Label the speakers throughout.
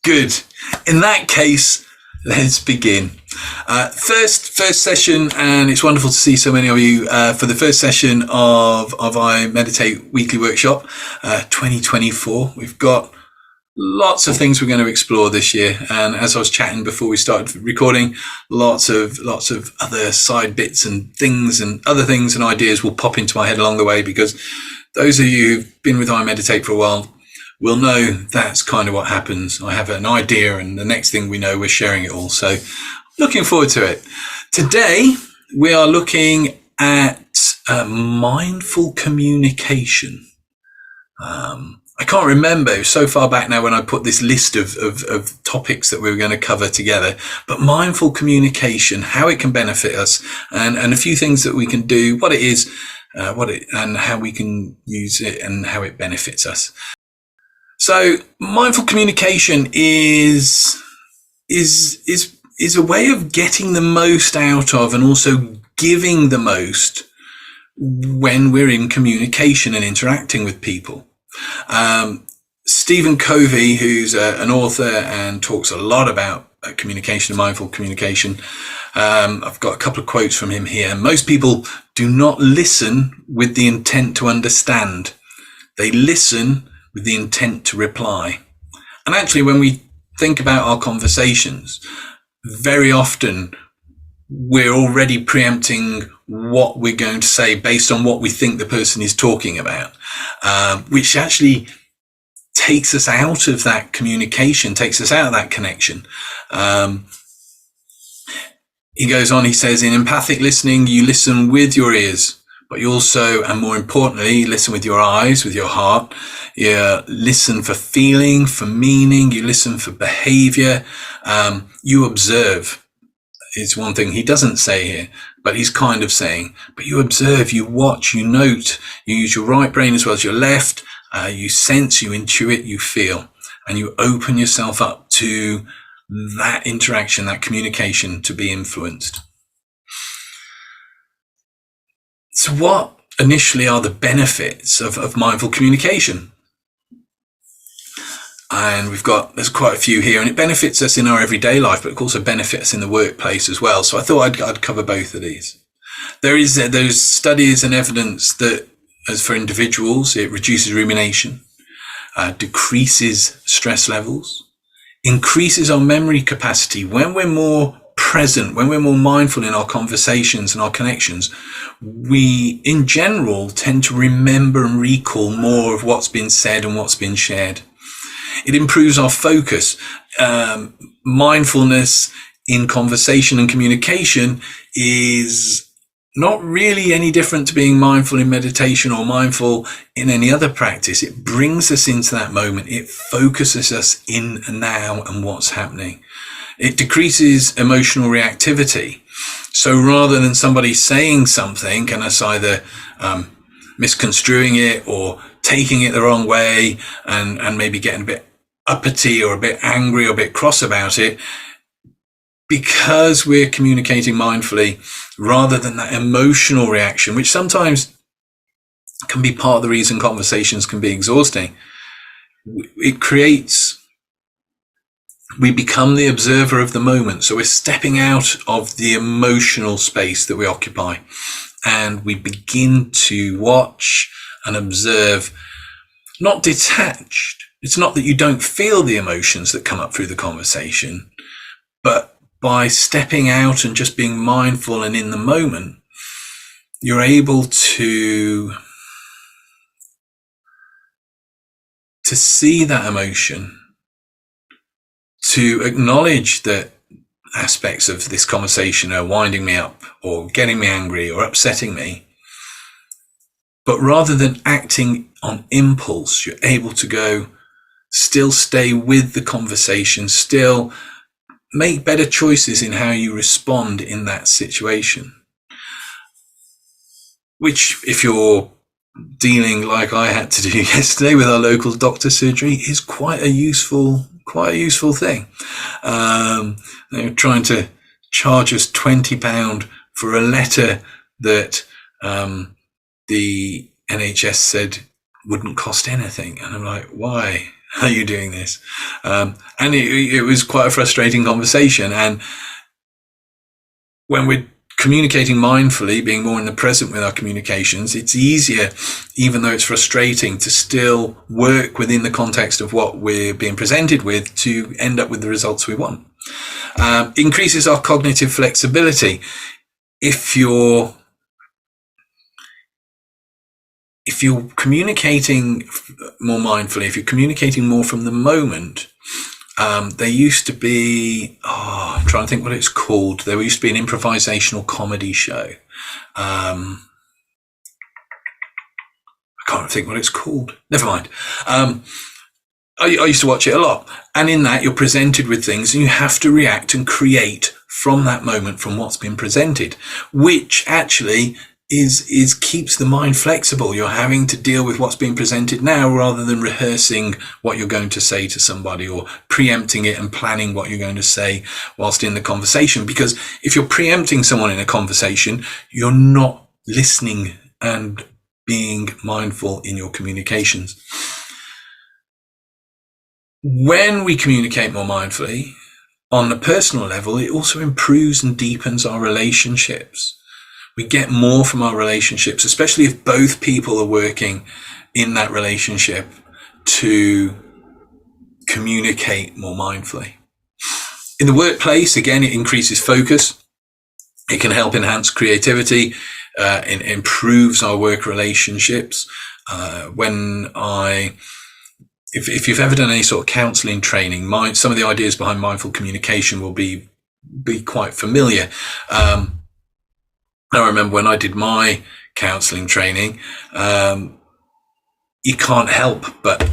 Speaker 1: Good. In that case, let's begin. First session, and it's wonderful to see so many of you for the first session of I Meditate Weekly Workshop 2024. We've got lots of things we're going to explore this year, and as I was chatting before we started recording, lots of other side bits and things and other things and ideas will pop into my head along the way, because those of you who've been with I Meditate for a while will know that's kind of what happens. I have an idea, and the next thing we know, we're sharing it all. So looking forward to it. Today, we are looking at mindful communication. I can't remember, it was so far back now when I put this list of topics that we were going to cover together, but mindful communication, how it can benefit us, and a few things that we can do, what it is, and how we can use it and how it benefits us. So mindful communication is a way of getting the most out of and also giving the most when we're in communication and interacting with people. Stephen Covey, who's an author and talks a lot about communication and mindful communication. I've got a couple of quotes from him here. Most people do not listen with the intent to understand. They listen with the intent to reply. And actually, when we think about our conversations, very often we're already preempting what we're going to say based on what we think the person is talking about, which actually takes us out of that communication, takes us out of that connection. He goes on, he says, in empathic listening, you listen with your ears, but you also, and more importantly, listen with your eyes, with your heart. You listen for feeling, for meaning. You listen for behavior. You observe. It's one thing he doesn't say here, but he's kind of saying, but you observe, you watch, you note, you use your right brain as well as your left. You sense, you intuit, you feel, and you open yourself up to that interaction, that communication to be influenced. So what initially are the benefits of mindful communication? And there's quite a few here, and it benefits us in our everyday life, but it also benefits us in the workplace as well. So I thought I'd cover both of these. There's studies and evidence that, as for individuals, it reduces rumination, decreases stress levels, increases our memory capacity. When we're more present, when we're more mindful in our conversations and our connections, we in general tend to remember and recall more of what's been said and what's been shared. It improves our focus. Mindfulness in conversation and communication is not really any different to being mindful in meditation or mindful in any other practice. It brings us into that moment. It focuses us in now and what's happening. It decreases emotional reactivity. So rather than somebody saying something and us either misconstruing it or taking it the wrong way and maybe getting a bit uppity or a bit angry or a bit cross about it, because we're communicating mindfully rather than that emotional reaction, which sometimes can be part of the reason conversations can be exhausting, we become the observer of the moment. So we're stepping out of the emotional space that we occupy, and we begin to watch and observe, not detached. It's not that you don't feel the emotions that come up through the conversation, but by stepping out and just being mindful and in the moment, you're able to see that emotion, to acknowledge that aspects of this conversation are winding me up or getting me angry or upsetting me. But rather than acting on impulse, you're able to still stay with the conversation, still make better choices in how you respond in that situation. Which, if you're dealing like I had to do yesterday with our local doctor surgery, is quite a useful thing. They were trying to charge us £20 for a letter that the NHS said wouldn't cost anything. And I'm like, why are you doing this? And it was quite a frustrating conversation. And when we're communicating mindfully, being more in the present with our communications, it's easier, even though it's frustrating, to still work within the context of what we're being presented with to end up with the results we want. Increases our cognitive flexibility. If you're communicating more mindfully, if you're communicating more from the moment, there used to be, I'm trying to think what it's called. There used to be an improvisational comedy show. I can't think what it's called. Never mind. I used to watch it a lot. And in that, you're presented with things and you have to react and create from that moment, from what's been presented, which actually is keeps the mind flexible. You're having to deal with what's being presented now rather than rehearsing what you're going to say to somebody or preempting it and planning what you're going to say whilst in the conversation. Because if you're preempting someone in a conversation, you're not listening and being mindful in your communications. When we communicate more mindfully on a personal level, it also improves and deepens our relationships. We get more from our relationships, especially if both people are working in that relationship to communicate more mindfully. In the workplace, again, it increases focus. It can help enhance creativity. It improves our work relationships. If you've ever done any sort of counseling training, some of the ideas behind mindful communication will be quite familiar. I remember when I did my counseling training, you can't help but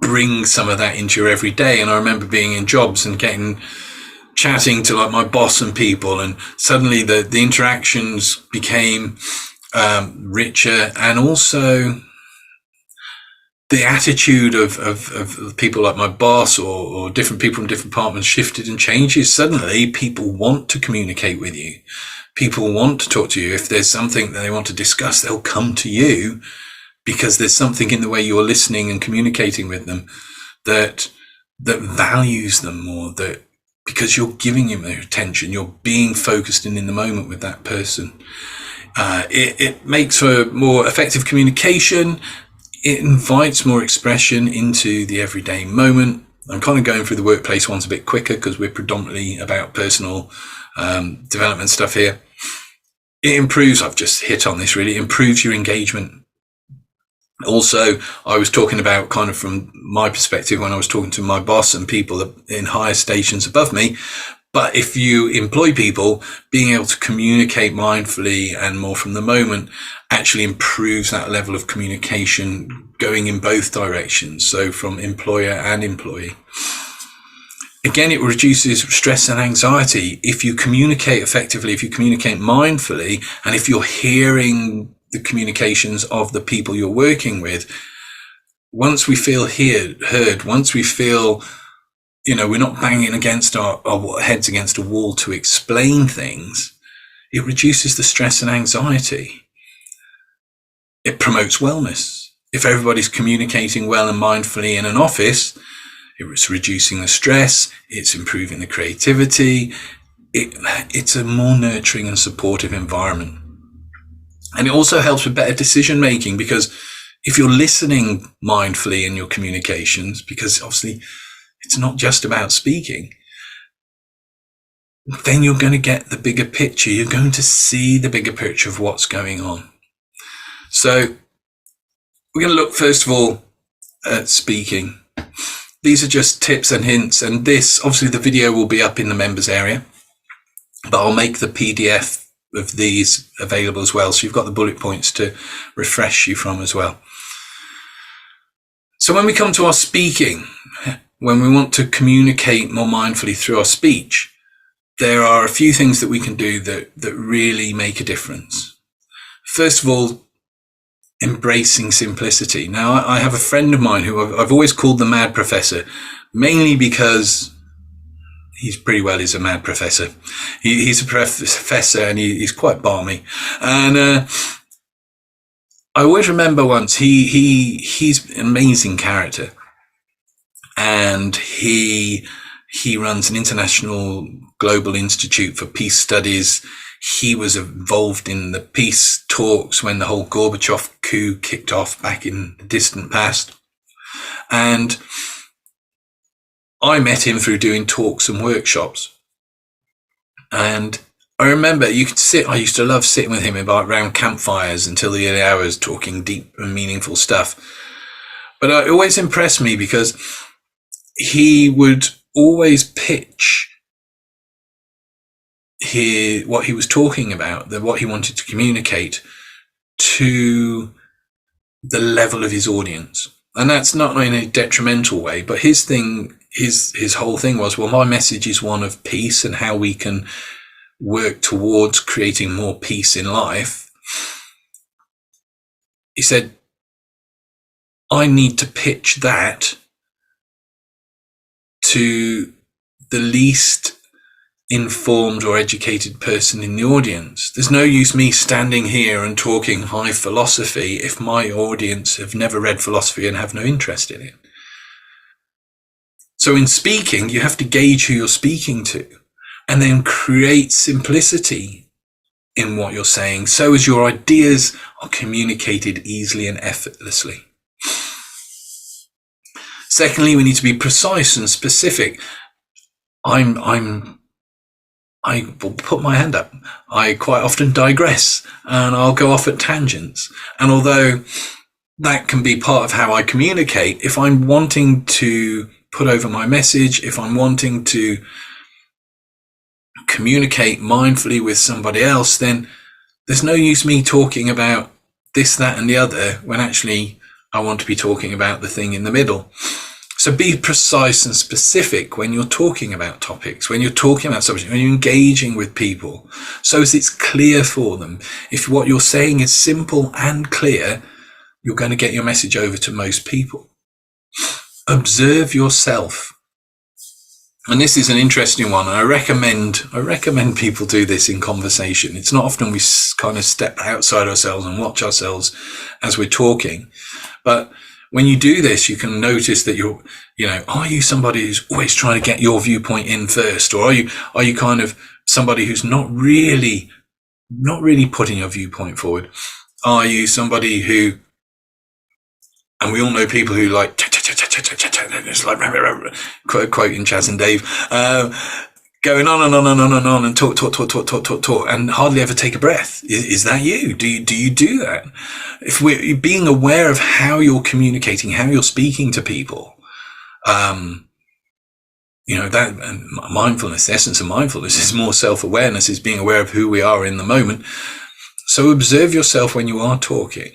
Speaker 1: bring some of that into your everyday. And I remember being in jobs and chatting to like my boss and people, and suddenly the interactions became richer, and also the attitude of people like my boss or different people from different departments shifted and changes. Suddenly people want to communicate with you. People want to talk to you. If there's something that they want to discuss, they'll come to you because there's something in the way you're listening and communicating with them that values them more, that because you're giving them their attention, you're being focused and in the moment with that person. It makes for more effective communication. It invites more expression into the everyday moment. I'm kind of going through the workplace ones a bit quicker because we're predominantly about personal development stuff here. It improves, I've just hit on this really, improves your engagement. Also, I was talking about kind of from my perspective when I was talking to my boss and people in higher stations above me. But if you employ people, being able to communicate mindfully and more from the moment actually improves that level of communication going in both directions. So from employer and employee. Again, it reduces stress and anxiety. If you communicate effectively, if you communicate mindfully, and if you're hearing the communications of the people you're working with, once we feel heard, once we feel, we're not banging against our heads against a wall to explain things, it reduces the stress and anxiety. It promotes wellness. If everybody's communicating well and mindfully in an office, it's reducing the stress, it's improving the creativity, it's a more nurturing and supportive environment. And it also helps with better decision making, because if you're listening mindfully in your communications, because obviously it's not just about speaking, then you're going to get the bigger picture. You're going to see the bigger picture of what's going on. So we're going to look first of all at speaking. These are just tips and hints, and this, obviously the video will be up in the members area, but I'll make the PDF of these available as well. So you've got the bullet points to refresh you from as well. So when we come to our speaking, when we want to communicate more mindfully through our speech, there are a few things that we can do that really make a difference. First of all, embracing simplicity. Now, I have a friend of mine who I've always called the mad professor, mainly because he's pretty well is a mad professor. He's a professor and he's quite balmy. And I always remember once he's an amazing character, and he runs an international global institute for peace studies. He was involved in the peace talks when the whole Gorbachev coup kicked off back in the distant past. And I met him through doing talks and workshops. And I remember I used to love sitting with him around campfires until the early hours, talking deep and meaningful stuff. But it always impressed me because he would always pitch what he was talking about, what he wanted to communicate, to the level of his audience. And that's not in a detrimental way, but his whole thing was, well, my message is one of peace and how we can work towards creating more peace in life. He said, I need to pitch that to the least informed or educated person in the audience. There's no use me standing here and talking high philosophy if my audience have never read philosophy and have no interest in it. So in speaking, you have to gauge who you're speaking to and then create simplicity in what you're saying so as your ideas are communicated easily and effortlessly. Secondly, we need to be precise and specific. I will put my hand up. I quite often digress and I'll go off at tangents. And although that can be part of how I communicate, if I'm wanting to put over my message, if I'm wanting to communicate mindfully with somebody else, then there's no use me talking about this, that, and the other when actually I want to be talking about the thing in the middle. So be precise and specific when you're talking about topics, when you're talking about subjects, when you're engaging with people, so as it's clear for them. If what you're saying is simple and clear, you're going to get your message over to most people. Observe yourself. And this is an interesting one. I recommend people do this in conversation. It's not often we kind of step outside ourselves and watch ourselves as we're talking, but when you do this, you can notice that are you somebody who's always trying to get your viewpoint in first? Or are you kind of somebody who's not really putting your viewpoint forward? Are you somebody who, and we all know people who like, it's like, quoting Chaz and Dave, going on and on and on and on and talk, and hardly ever take a breath. Is that you? Do you do that? If we're being aware of how you're communicating, how you're speaking to people, that mindfulness, the essence of mindfulness is more self-awareness, is being aware of who we are in the moment. So observe yourself when you are talking,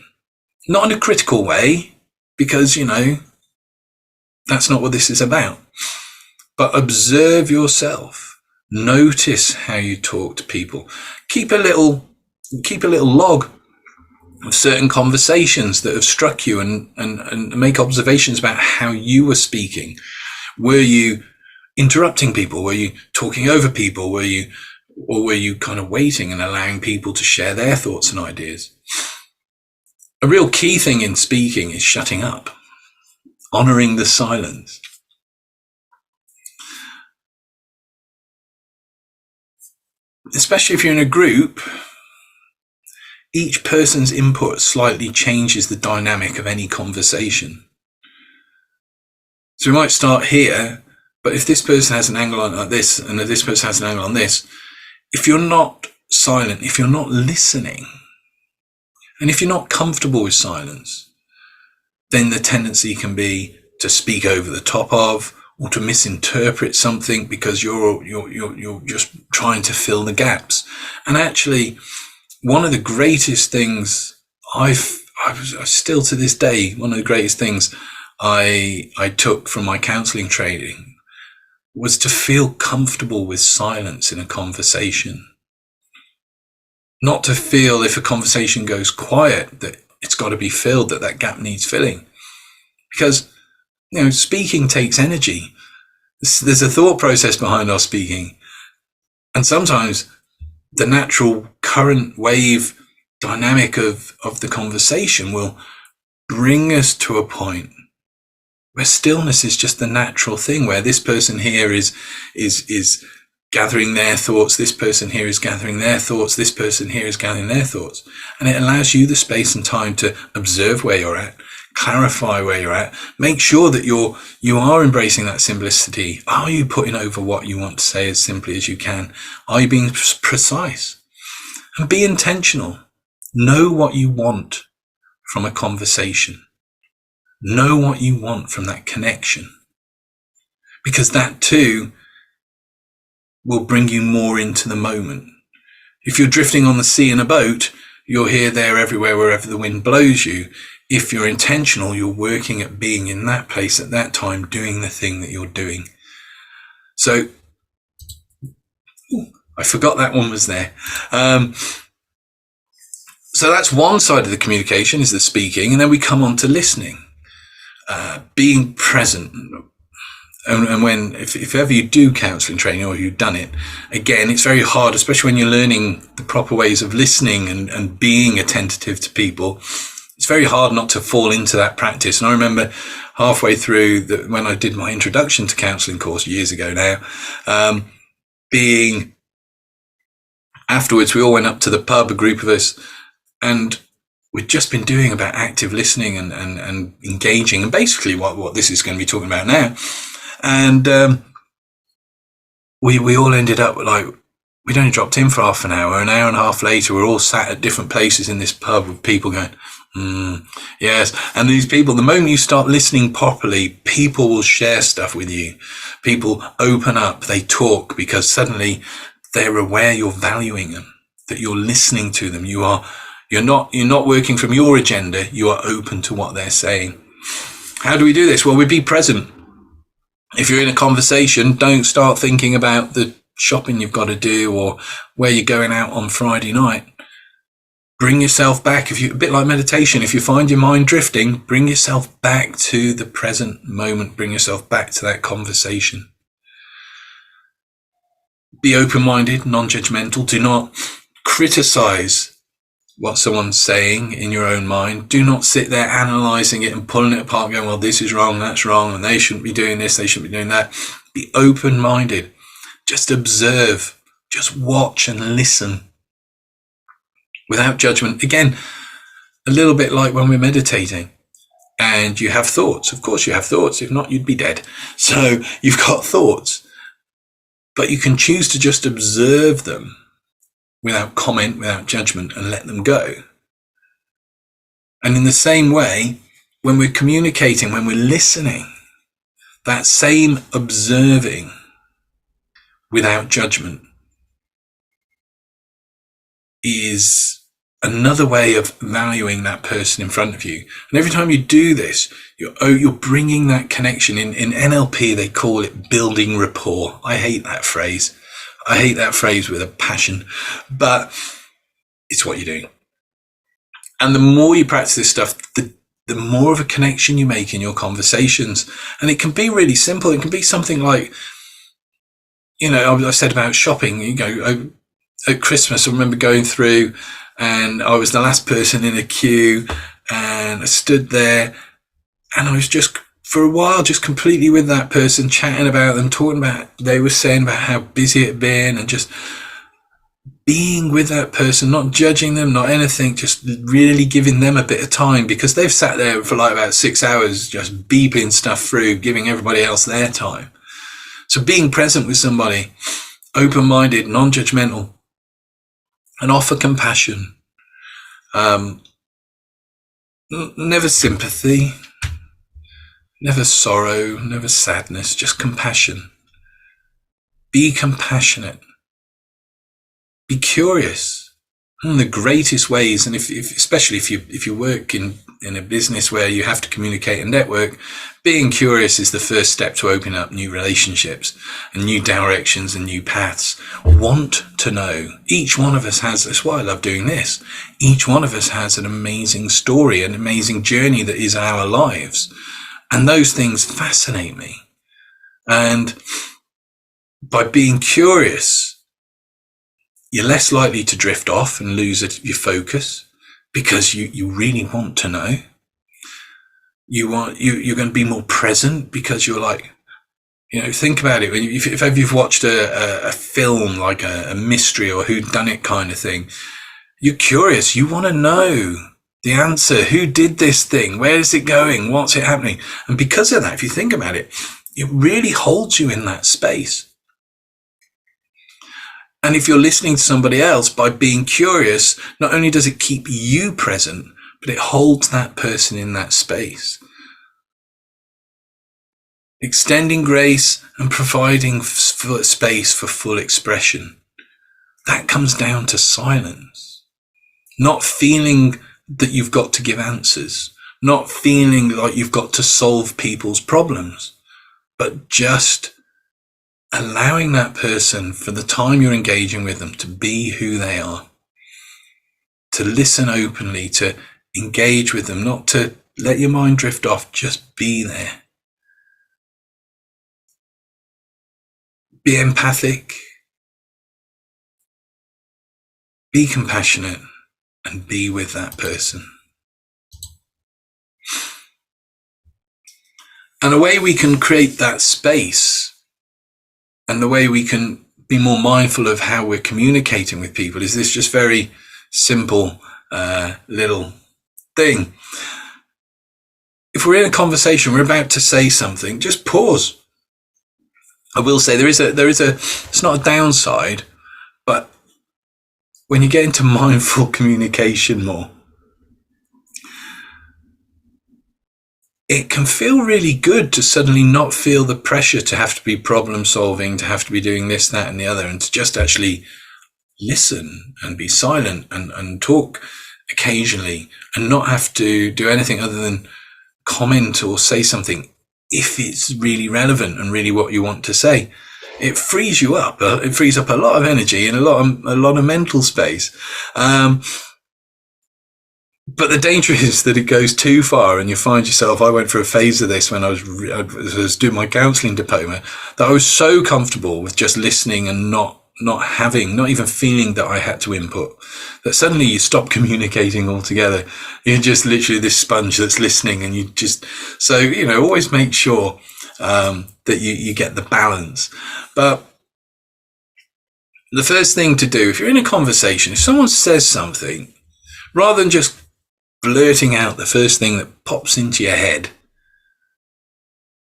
Speaker 1: not in a critical way, because, that's not what this is about, but observe yourself. Notice how you talk to people. Keep a little log of certain conversations that have struck you and make observations about how you were speaking. Were you interrupting people? Were you talking over people? Were you kind of waiting and allowing people to share their thoughts and ideas? A real key thing in speaking is shutting up, honoring the silence. Especially if you're in a group, each person's input slightly changes the dynamic of any conversation. So we might start here, but if this person has an angle on this, and if this person has an angle on this, if you're not silent, if you're not listening, and if you're not comfortable with silence, then the tendency can be to speak over the top of, or to misinterpret something because you're just trying to fill the gaps. And actually, one of the greatest things I still to this day, one of the greatest things I took from my counseling training was to feel comfortable with silence in a conversation. Not to feel if a conversation goes quiet that it's got to be filled, that gap needs filling. Because speaking takes energy. There's a thought process behind our speaking. And sometimes the natural current wave dynamic of the conversation will bring us to a point where stillness is just the natural thing, where this person here is gathering their thoughts, this person here is gathering their thoughts, this person here is gathering their thoughts. And it allows you the space and time to observe where you're at, clarify where you're at, make sure that you are embracing that simplicity. Are you putting over what you want to say as simply as you can? Are you being precise? And be intentional. Know what you want from a conversation. Know what you want from that connection. Because that too will bring you more into the moment. If you're drifting on the sea in a boat, you're here, there, everywhere, wherever the wind blows you. If you're intentional, you're working at being in that place at that time, doing the thing that you're doing. So, I forgot that one was there. So that's one side of the communication, is the speaking, and then we come on to listening, being present. And when, if ever you do counselling training or you've done it, again, it's very hard, especially when you're learning the proper ways of listening and being attentive to people. It's very hard not to fall into that practice. And I remember halfway through when I did my introduction to counselling course years ago now, being afterwards, we all went up to the pub, a group of us, and we'd just been doing about active listening and engaging, and basically what this is going to be talking about now. And we all ended up like, we'd only dropped in for half an hour and a half later, we're all sat at different places in this pub with people going, yes. And these people, the moment you start listening properly, people will share stuff with you. People open up, they talk, because suddenly they're aware you're valuing them, that you're listening to them. You're not working from your agenda. You are open to what they're saying. How do we do this? Well, we be present. If you're in a conversation, don't start thinking about the shopping you've got to do or where you're going out on Friday night. Bring yourself back. A bit like meditation, if you find your mind drifting, bring yourself back to the present moment. Bring yourself back to that conversation. Be open-minded, non-judgmental. Do not criticize what someone's saying in your own mind. Do not sit there analysing it and pulling it apart, going, well, this is wrong, that's wrong, and they shouldn't be doing this, they shouldn't be doing that. Be open-minded. Just observe. Just watch and listen without judgment. Again, a little bit like when we're meditating and you have thoughts. Of course you have thoughts. If not, you'd be dead. So you've got thoughts, but you can choose to just observe them without comment, without judgment, and let them go. And in the same way, when we're communicating, when we're listening, that same observing without judgment is another way of valuing that person in front of you. And every time you do this, you're bringing that connection. In NLP, they call it building rapport. I hate that phrase. I hate that phrase with a passion, but it's what you're doing. And the more you practice this stuff, the more of a connection you make in your conversations. And it can be really simple. It can be something like, I said about shopping, at Christmas, I remember going through and I was the last person in a queue and I stood there and I was just, for a while, just completely with that person, chatting about them, talking about, they were saying about how busy it had been, and just being with that person, not judging them, not anything, just really giving them a bit of time, because they've sat there for like about 6 hours, just beeping stuff through, giving everybody else their time. So being present with somebody, open-minded, non-judgmental, and offer compassion. Never sympathy. Never sorrow, never sadness, just compassion. Be compassionate. Be curious. The greatest ways, and especially if you work in a business where you have to communicate and network, being curious is the first step to open up new relationships and new directions and new paths. Want to know. Each one of us has, that's why I love doing this. Each one of us has an amazing story, an amazing journey that is our lives. And those things fascinate me. And by being curious, you're less likely to drift off and lose your focus. because you really want to know. You're going to be more present because you're like, think about it. If ever you've watched a film like a mystery or whodunit kind of thing, you're curious. You want to know the answer. Who did this thing? Where is it going? What's it happening? And because of that, if you think about it, it really holds you in that space. And if you're listening to somebody else, by being curious, not only does it keep you present, but it holds that person in that space. Extending grace and providing space for full expression. That comes down to silence. Not feeling that you've got to give answers. Not feeling like you've got to solve people's problems. But just allowing that person, for the time you're engaging with them, to be who they are. To listen openly, to engage with them, not to let your mind drift off, just be there. Be empathic, be compassionate, and be with that person. And the way we can create that space, and the way we can be more mindful of how we're communicating with people, is this just very simple little thing. If we're in a conversation, we're about to say something, just pause. I will say there is a it's not a downside, but when you get into mindful communication more, it can feel really good to suddenly not feel the pressure to have to be problem solving, to have to be doing this, that, and the other, and to just actually listen and be silent and talk occasionally and not have to do anything other than comment or say something if it's really relevant and really what you want to say. It frees you up. It frees up a lot of energy and a lot of mental space. But the danger is that it goes too far, and you find yourself. I went through a phase of this when I was doing my counselling diploma, that I was so comfortable with just listening and not even feeling that I had to input, that suddenly you stop communicating altogether. You're just literally this sponge that's listening, and you just, so, always make sure that you get the balance. But the first thing to do, if you're in a conversation, if someone says something, rather than just blurting out the first thing that pops into your head,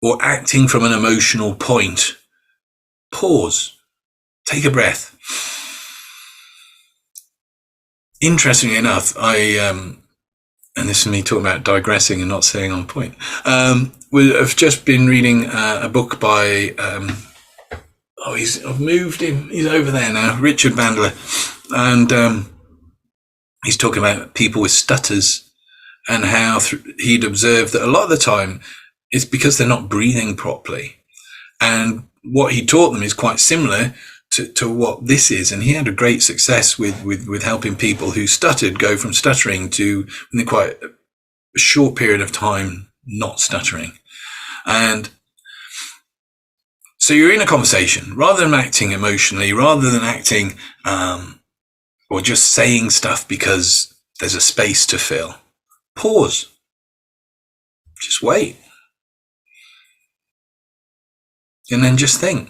Speaker 1: or acting from an emotional point, pause. Take a breath. Interestingly enough, and this is me talking about digressing and not staying on point. I've just been reading a book by, I've moved him. He's over there now, Richard Bandler, and he's talking about people with stutters and how he'd observed that a lot of the time it's because they're not breathing properly. And what he taught them is quite similar to what this is. And he had a great success with helping people who stuttered go from stuttering to, in quite a short period of time, not stuttering. And so you're in a conversation, rather than acting emotionally, rather than acting or just saying stuff because there's a space to fill. Pause. Just wait. And then just think.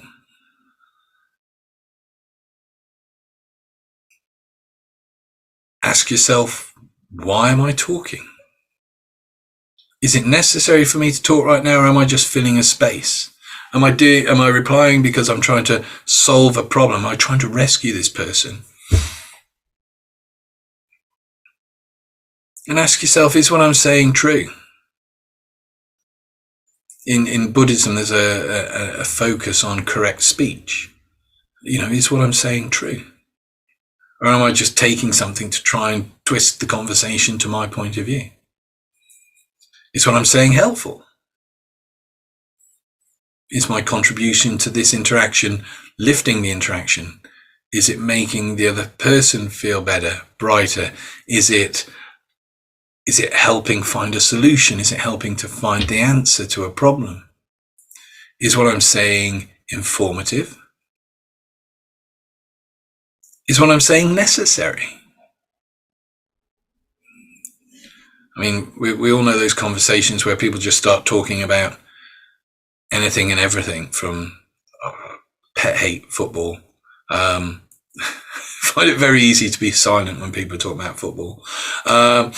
Speaker 1: Ask yourself, why am I talking? Is it necessary for me to talk right now, or am I just filling a space? Am I replying because I'm trying to solve a problem? Am I trying to rescue this person? And ask yourself, is what I'm saying true? In Buddhism, there's a focus on correct speech. Is what I'm saying true? Or am I just taking something to try and twist the conversation to my point of view? Is what I'm saying helpful? Is my contribution to this interaction lifting the interaction? Is it making the other person feel better, brighter? Is it helping find a solution? Is it helping to find the answer to a problem? Is what I'm saying informative? Is what I'm saying necessary? I mean, we all know those conversations where people just start talking about anything and everything, from pet hate football. Find it very easy to be silent when people talk about football. But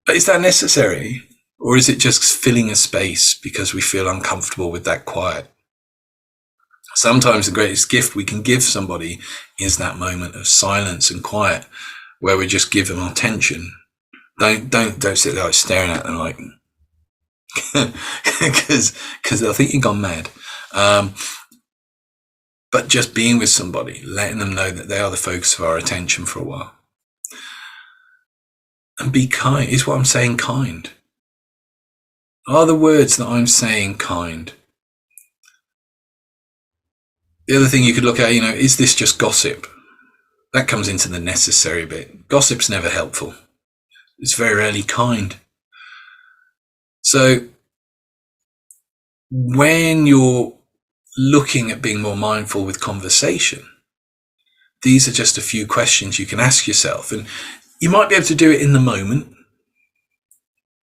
Speaker 1: is that necessary? Or is it just filling a space because we feel uncomfortable with that quiet? Sometimes the greatest gift we can give somebody is that moment of silence and quiet where we just give them our attention. Don't sit there staring at them like, because they'll think you've gone mad. But just being with somebody, letting them know that they are the focus of our attention for a while. And be kind. Is what I'm saying kind? Are the words that I'm saying kind? The other thing you could look at, is this just gossip? That comes into the necessary bit. Gossip's never helpful. It's very rarely kind. So when you're looking at being more mindful with conversation, these are just a few questions you can ask yourself. And you might be able to do it in the moment,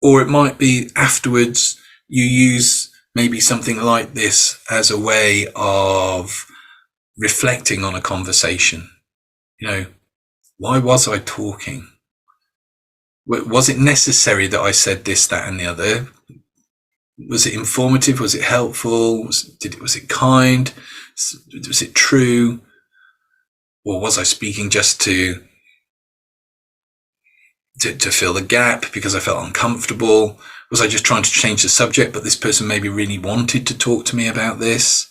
Speaker 1: or it might be afterwards. You use maybe something like this as a way of reflecting on a conversation. Why was I talking? Was it necessary that I said this, that, and the other? Was it informative? Was it helpful? Was it kind? Was it true? Or was I speaking just to fill the gap because I felt uncomfortable? Was I just trying to change the subject, but this person maybe really wanted to talk to me about this?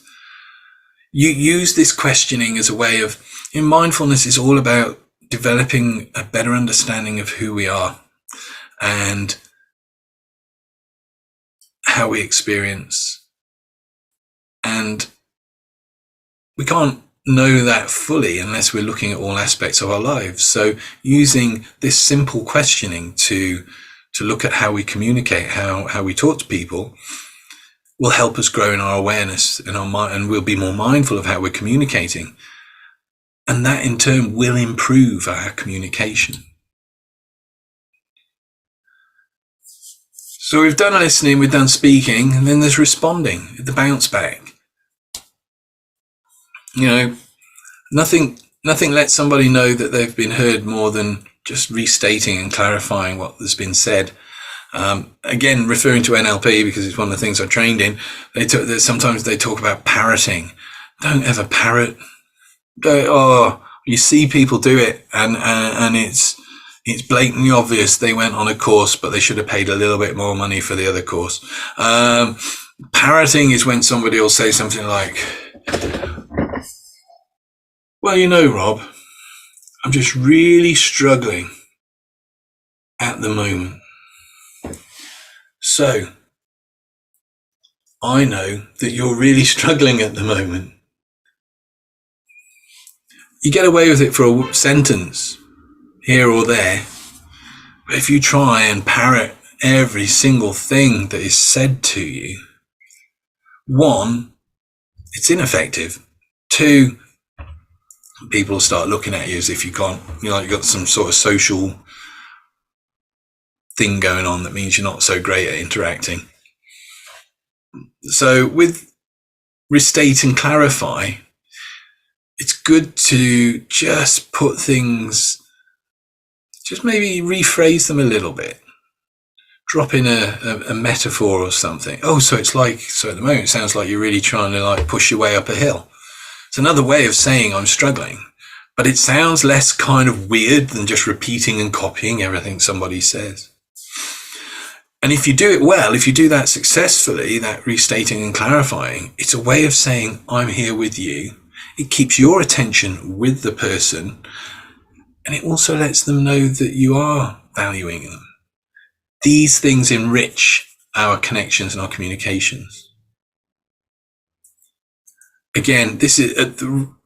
Speaker 1: You use this questioning as a way of, mindfulness is all about developing a better understanding of who we are and how we experience. And we can't know that fully unless we're looking at all aspects of our lives. So using this simple questioning to look at how we communicate, how we talk to people, will help us grow in our awareness and our mind, and we'll be more mindful of how we're communicating. And that in turn will improve our communication. So we've done listening, we've done speaking, and then there's responding, the bounce back. Nothing lets somebody know that they've been heard more than just restating and clarifying what has been said. Again, referring to NLP, because it's one of the things I trained in, sometimes they talk about parroting. Don't ever parrot. You see people do it, and it's blatantly obvious they went on a course, but they should have paid a little bit more money for the other course. Parroting is when somebody will say something like, well, Rob, I'm just really struggling at the moment. So I know that you're really struggling at the moment. You get away with it for a sentence here or there. But if you try and parrot every single thing that is said to you, one, it's ineffective. Two, people start looking at you as if you can't, you've got some sort of social thing going on that means you're not so great at interacting. So with restate and clarify, it's good to just put things, just maybe rephrase them a little bit. Drop in a metaphor or something. So at the moment it sounds like you're really trying to push your way up a hill. It's another way of saying I'm struggling, but it sounds less kind of weird than just repeating and copying everything somebody says. And if you do it well, if you do that successfully, that restating and clarifying, it's a way of saying I'm here with you. It keeps your attention with the person, and it also lets them know that you are valuing them. These things enrich our connections and our communications. Again, this is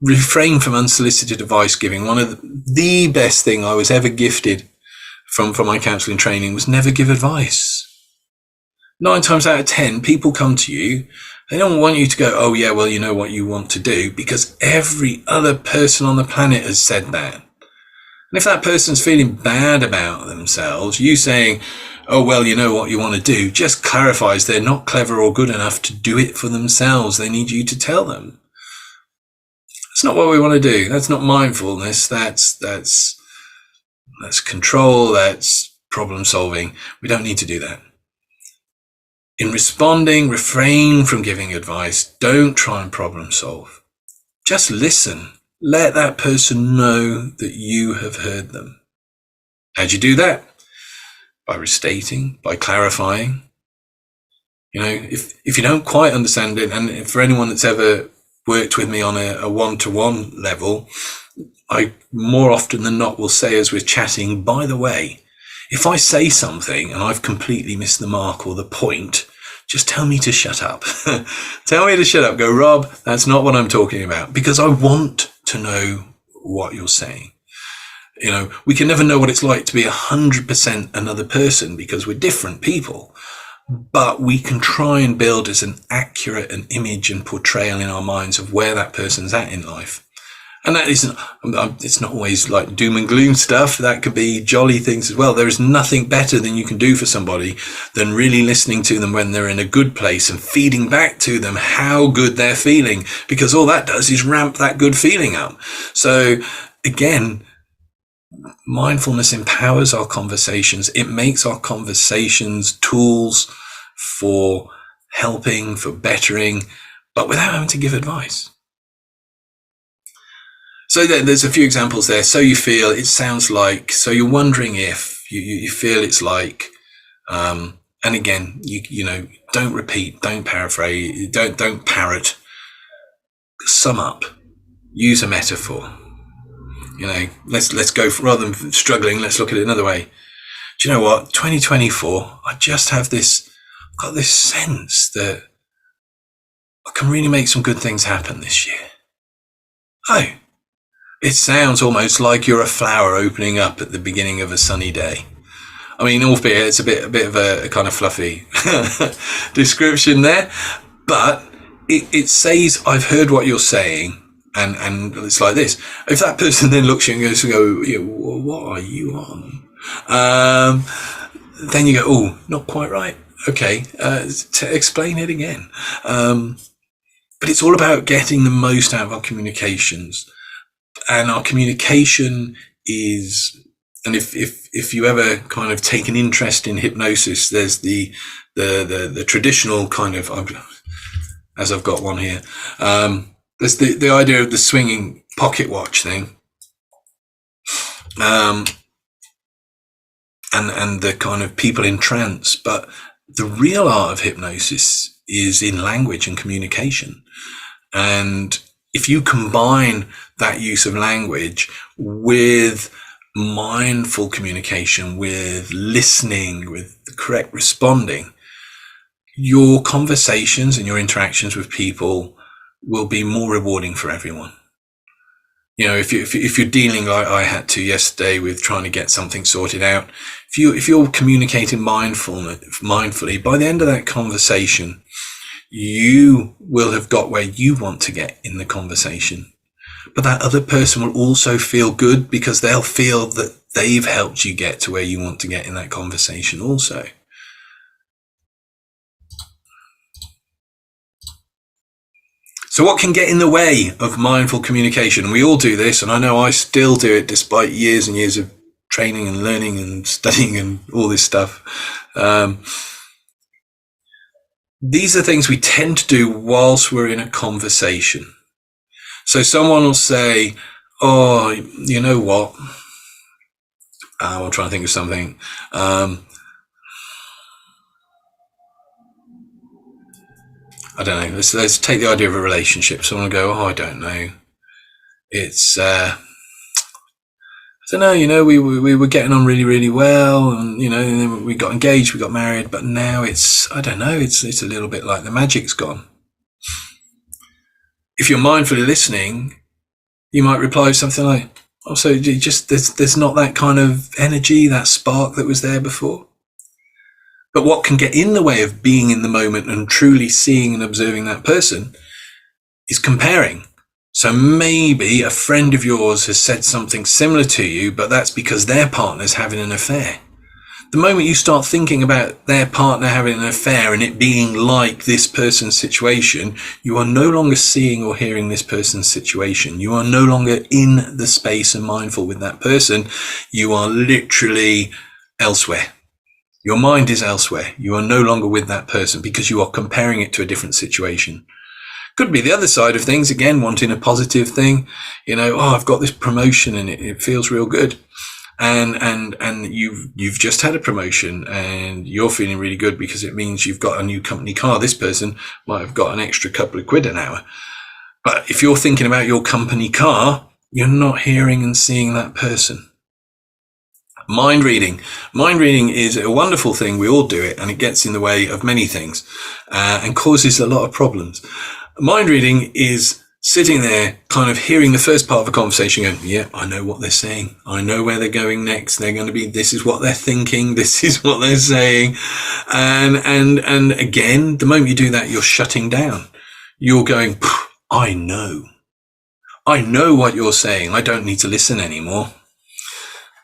Speaker 1: refrain from unsolicited advice giving. One of the best thing I was ever gifted from my counselling training was never give advice. 9 times out of 10, people come to you. They don't want you to go, oh yeah, well, you know what you want to do, because every other person on the planet has said that. And if that person's feeling bad about themselves, you saying, oh, well, you know what you want to do, just clarifies they're not clever or good enough to do it for themselves. They need you to tell them. That's not what we want to do. That's not mindfulness. That's control. That's problem solving. We don't need to do that. In responding, refrain from giving advice. Don't try and problem solve. Just listen. Let that person know that you have heard them. How do you do that? By restating, by clarifying. You know, if you don't quite understand it, and for anyone that's ever worked with me on a one-to-one level, I more often than not will say as we're chatting, by the way, if I say something and I've completely missed the mark or the point, just tell me to shut up. Tell me to shut up. Go, Rob, that's not what I'm talking about, because I want to know what you're saying. You know, we can never know what it's like to be 100% another person because we're different people, but we can try and build as an accurate an image and portrayal in our minds of where that person's at in life. And that isn't, it's not always like doom and gloom stuff. That could be jolly things as well. There is nothing better than you can do for somebody than really listening to them when they're in a good place and feeding back to them how good they're feeling, because all that does is ramp that good feeling up. So again, mindfulness empowers our conversations. It makes our conversations tools for helping, for bettering, but without having to give advice. So there's a few examples there. So you feel, it sounds like, so you're wondering if you feel it's like, and again, you know, don't repeat, don't paraphrase, don't parrot, sum up, use a metaphor. You know, let's go, rather than struggling, let's look at it another way. Do you know what? 2024, I just have got this sense that I can really make some good things happen this year. Oh, it sounds almost like you're a flower opening up at the beginning of a sunny day. I mean, albeit it's a bit of a kind of fluffy description there, but it says, I've heard what you're saying. And it's like this. If that person then looks at you and goes, well, what are you on? Then you go, oh, not quite right. Okay, explain it again. But it's all about getting the most out of our communications. And our communication is, and if you ever kind of take an interest in hypnosis, there's the traditional kind of, as I've got one here, there's the idea of the swinging pocket watch thing, and the kind of people in trance. But the real art of hypnosis is in language and communication. And if you combine that use of language with mindful communication, with listening, with the correct responding, your conversations and your interactions with people will be more rewarding for everyone. You know, if you're dealing like I had to yesterday with trying to get something sorted out, if you're communicating mindfully, by the end of that conversation, you will have got where you want to get in the conversation. But that other person will also feel good because they'll feel that they've helped you get to where you want to get in that conversation also. So what can get in the way of mindful communication? We all do this, and I know I still do it despite years and years of training and learning and studying and all this stuff. These are things we tend to do whilst we're in a conversation. So someone will say, oh, you know what? I'm trying to think of something. I don't know. Let's take the idea of a relationship. Someone will go, oh, I don't know. It's, I don't know, you know, we were getting on really, really well, and, you know, and then we got engaged, we got married, but now it's, I don't know, it's a little bit like the magic's gone. If you're mindfully listening, you might reply something like, oh, so just, there's not that kind of energy, that spark that was there before. But what can get in the way of being in the moment and truly seeing and observing that person is comparing. So maybe a friend of yours has said something similar to you, but that's because their partner's having an affair. The moment you start thinking about their partner having an affair and it being like this person's situation, you are no longer seeing or hearing this person's situation. You are no longer in the space and mindful with that person. You are literally elsewhere. Your mind is elsewhere. You are no longer with that person because you are comparing it to a different situation. Could be the other side of things, again, wanting a positive thing. I've got this promotion and it feels real good. And you've just had a promotion and you're feeling really good because it means you've got a new company car. This person might have got an extra couple of quid an hour. But if you're thinking about your company car, you're not hearing and seeing that person. Mind reading. Mind reading is a wonderful thing. We all do it, and it gets in the way of many things and causes a lot of problems. Mind reading is sitting there kind of hearing the first part of a conversation going, yeah, I know what they're saying. I know where they're going next. They're going to be, this is what they're thinking. This is what they're saying. And again, the moment you do that, you're shutting down. You're going, I know what you're saying. I don't need to listen anymore.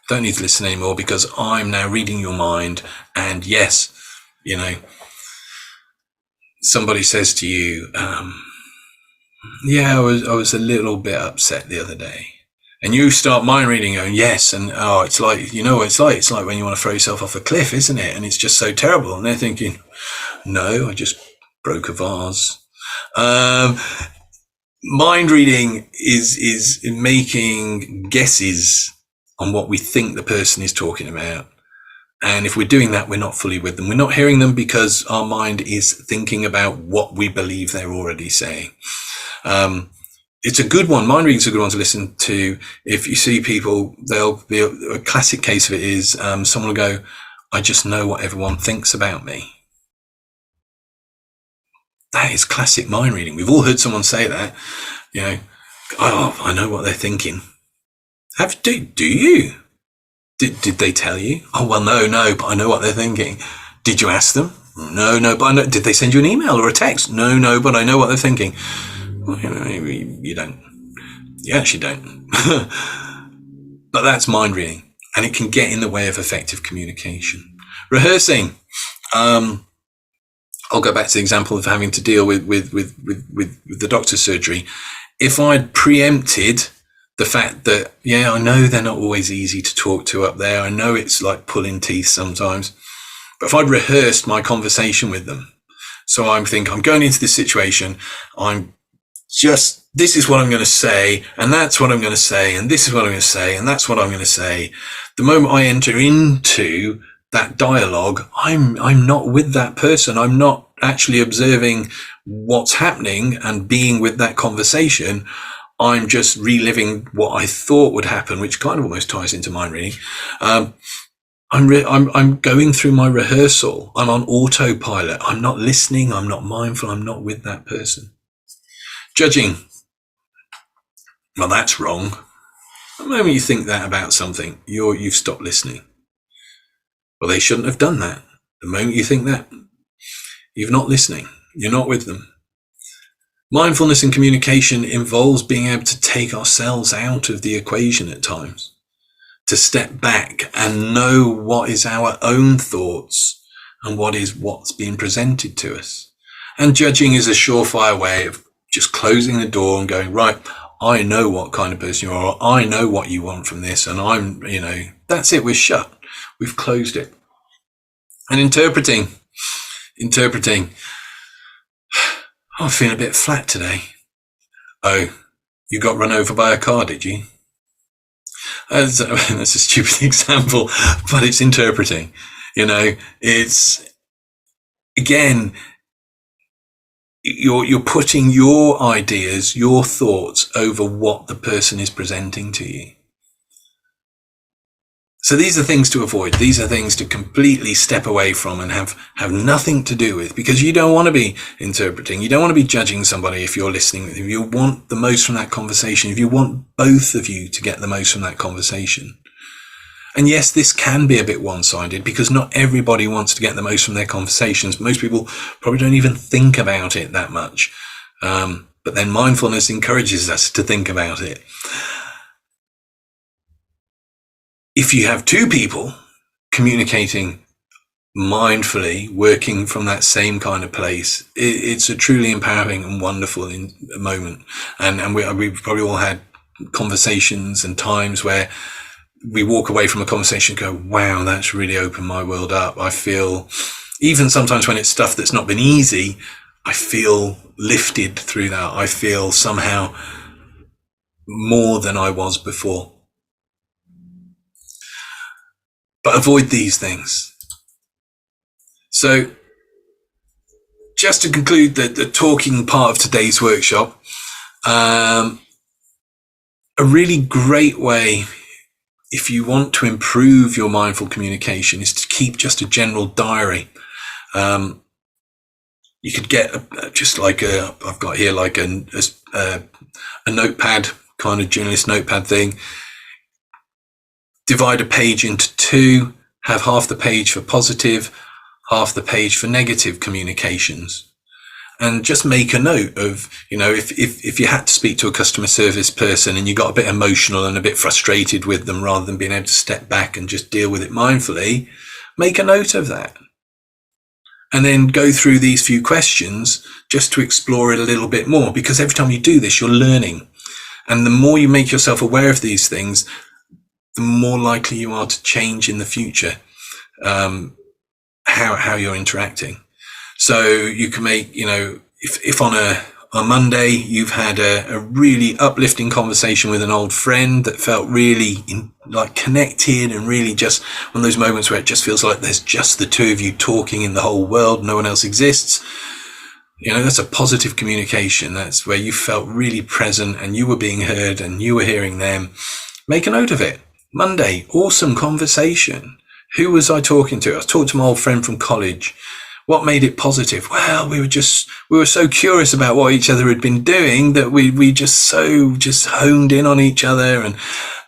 Speaker 1: Don't need to listen anymore because I'm now reading your mind. And yes, somebody says to you, yeah, I was a little bit upset the other day. And you start mind reading going, yes. And it's like, it's like when you want to throw yourself off a cliff, isn't it? And it's just so terrible. And they're thinking, no, I just broke a vase. Mind reading is making guesses on what we think the person is talking about. And if we're doing that, we're not fully with them. We're not hearing them because our mind is thinking about what we believe they're already saying. It's a good one. Mind reading's a good one to listen to. If you see people, they'll be a classic case of it is, someone will go, I just know what everyone thinks about me. That is classic mind reading. We've all heard someone say that, I know what they're thinking. Do you? Did they tell you? Oh, well, no, but I know what they're thinking. Did you ask them? No, but I know. Did they send you an email or a text? No, but I know what they're thinking. Well, you don't. You actually don't. But that's mind reading, and it can get in the way of effective communication. Rehearsing. I'll go back to the example of having to deal with the doctor's surgery. If I'd preempted the fact that, I know they're not always easy to talk to up there. I know it's like pulling teeth sometimes. But if I'd rehearsed my conversation with them, so I'm going into this situation, this is what I'm going to say, and that's what I'm going to say, and this is what I'm going to say, and that's what I'm going to say. The moment I enter into that dialogue, I'm not with that person. I'm not actually observing what's happening and being with that conversation. I'm just reliving what I thought would happen, which kind of almost ties into mind reading. I'm going through my rehearsal. I'm on autopilot. I'm not listening. I'm not mindful. I'm not with that person. Judging. Well, that's wrong. The moment you think that about something, you've stopped listening. Well, they shouldn't have done that. The moment you think that, you're not listening. You're not with them. Mindfulness and communication involves being able to take ourselves out of the equation at times, to step back and know what is our own thoughts and what's being presented to us. And judging is a surefire way of just closing the door and going, right, I know what kind of person you are. I know what you want from this. And that's it. We're shut. We've closed it. And interpreting. I'm feeling a bit flat today. Oh, you got run over by a car, did you? That's a stupid example, but it's interpreting. It's, again, you're putting your ideas, your thoughts over what the person is presenting to you. So these are things to avoid. These are things to completely step away from and have nothing to do with, because you don't want to be interpreting. You don't want to be judging somebody if you're listening with them. You want the most from that conversation. If you want both of you to get the most from that conversation. And yes, this can be a bit one-sided because not everybody wants to get the most from their conversations. Most people probably don't even think about it that much. But then mindfulness encourages us to think about it. If you have two people communicating mindfully, working from that same kind of place, it's a truly empowering and wonderful moment. And we've probably all had conversations and times where we walk away from a conversation and go, wow, that's really opened my world up. I feel, even sometimes when it's stuff that's not been easy, I feel lifted through that. I feel somehow more than I was before. But avoid these things. So just to conclude the talking part of today's workshop, a really great way, if you want to improve your mindful communication, is to keep just a general diary. You could get I've got here like a notepad, kind of journalist notepad thing. Divide a page into two, have half the page for positive, half the page for negative communications, and just make a note of, if you had to speak to a customer service person and you got a bit emotional and a bit frustrated with them, rather than being able to step back and just deal with it mindfully, make a note of that. And then go through these few questions just to explore it a little bit more, because every time you do this, you're learning. And the more you make yourself aware of these things, the more likely you are to change in the future. How you're interacting. So you can make, if on a Monday you've had a really uplifting conversation with an old friend that felt really connected, and really just one of those moments where it just feels like there's just the two of you talking in the whole world, no one else exists. That's a positive communication. That's where you felt really present and you were being heard and you were hearing them. Make a note of it. Monday, awesome conversation. Who was I talking to? I was talking to my old friend from college. What made it positive? Well, we were so curious about what each other had been doing that we just honed in on each other, and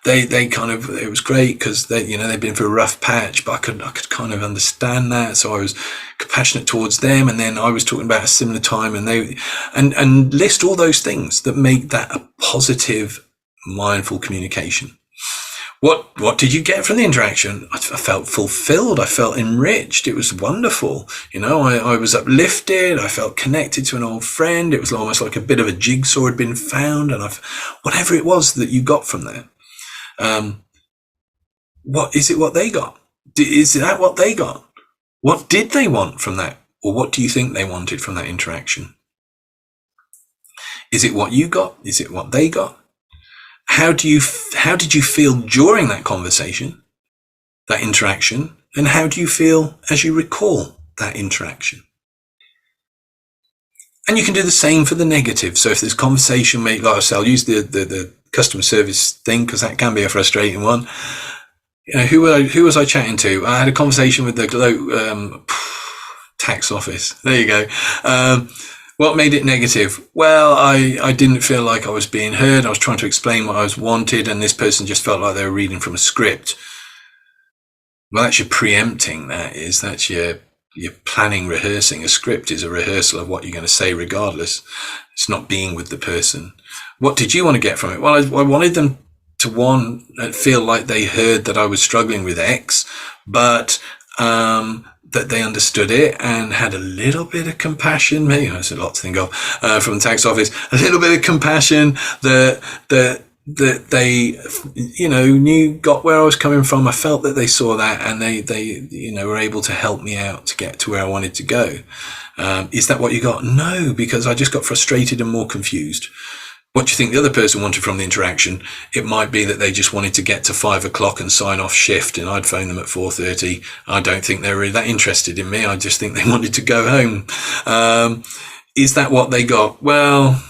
Speaker 1: they kind of, it was great because they'd been through a rough patch, but I could kind of understand that. So I was compassionate towards them. And then I was talking about a similar time, and and list all those things that make that a positive, mindful communication. What did you get from the interaction? I felt fulfilled. I felt enriched. It was wonderful. I was uplifted. I felt connected to an old friend. It was almost like a bit of a jigsaw had been found. And whatever it was that you got from there. What is it what they got? Is that what they got? What did they want from that? Or what do you think they wanted from that interaction? Is it what you got? Is it what they got? How did you feel during that conversation, that interaction? And how do you feel as you recall that interaction? And you can do the same for the negative. So if there's conversation, like I say, I'll use the customer service thing, because that can be a frustrating one. Who was I chatting to? I had a conversation with the tax office. There you go. What made it negative? Well, I didn't feel like I was being heard. I was trying to explain what I was wanted, and this person just felt like they were reading from a script. Well, that's your preempting. That's your planning, rehearsing. A script is a rehearsal of what you're going to say regardless. It's not being with the person. What did you want to get from it? Well, I wanted them to feel like they heard that I was struggling with X, but that they understood it and had a little bit of compassion. Maybe there's a lot to think of from the tax office. A little bit of compassion that they got where I was coming from. I felt that they saw that, and they were able to help me out to get to where I wanted to go. Is that what you got? No, because I just got frustrated and more confused. What do you think the other person wanted from the interaction? It might be that they just wanted to get to 5 o'clock and sign off shift, and I'd phone them at 4:30. I don't think they were really that interested in me. I just think they wanted to go home. Is that what they got? Well,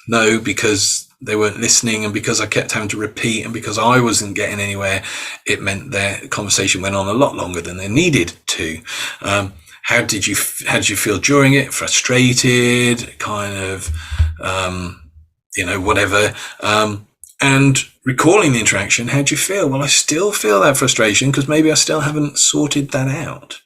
Speaker 1: no, because they weren't listening, and because I kept having to repeat, and because I wasn't getting anywhere, it meant their conversation went on a lot longer than they needed to. How did you feel during it? Frustrated, kind of, whatever. And recalling the interaction, how'd you feel? Well, I still feel that frustration because maybe I still haven't sorted that out.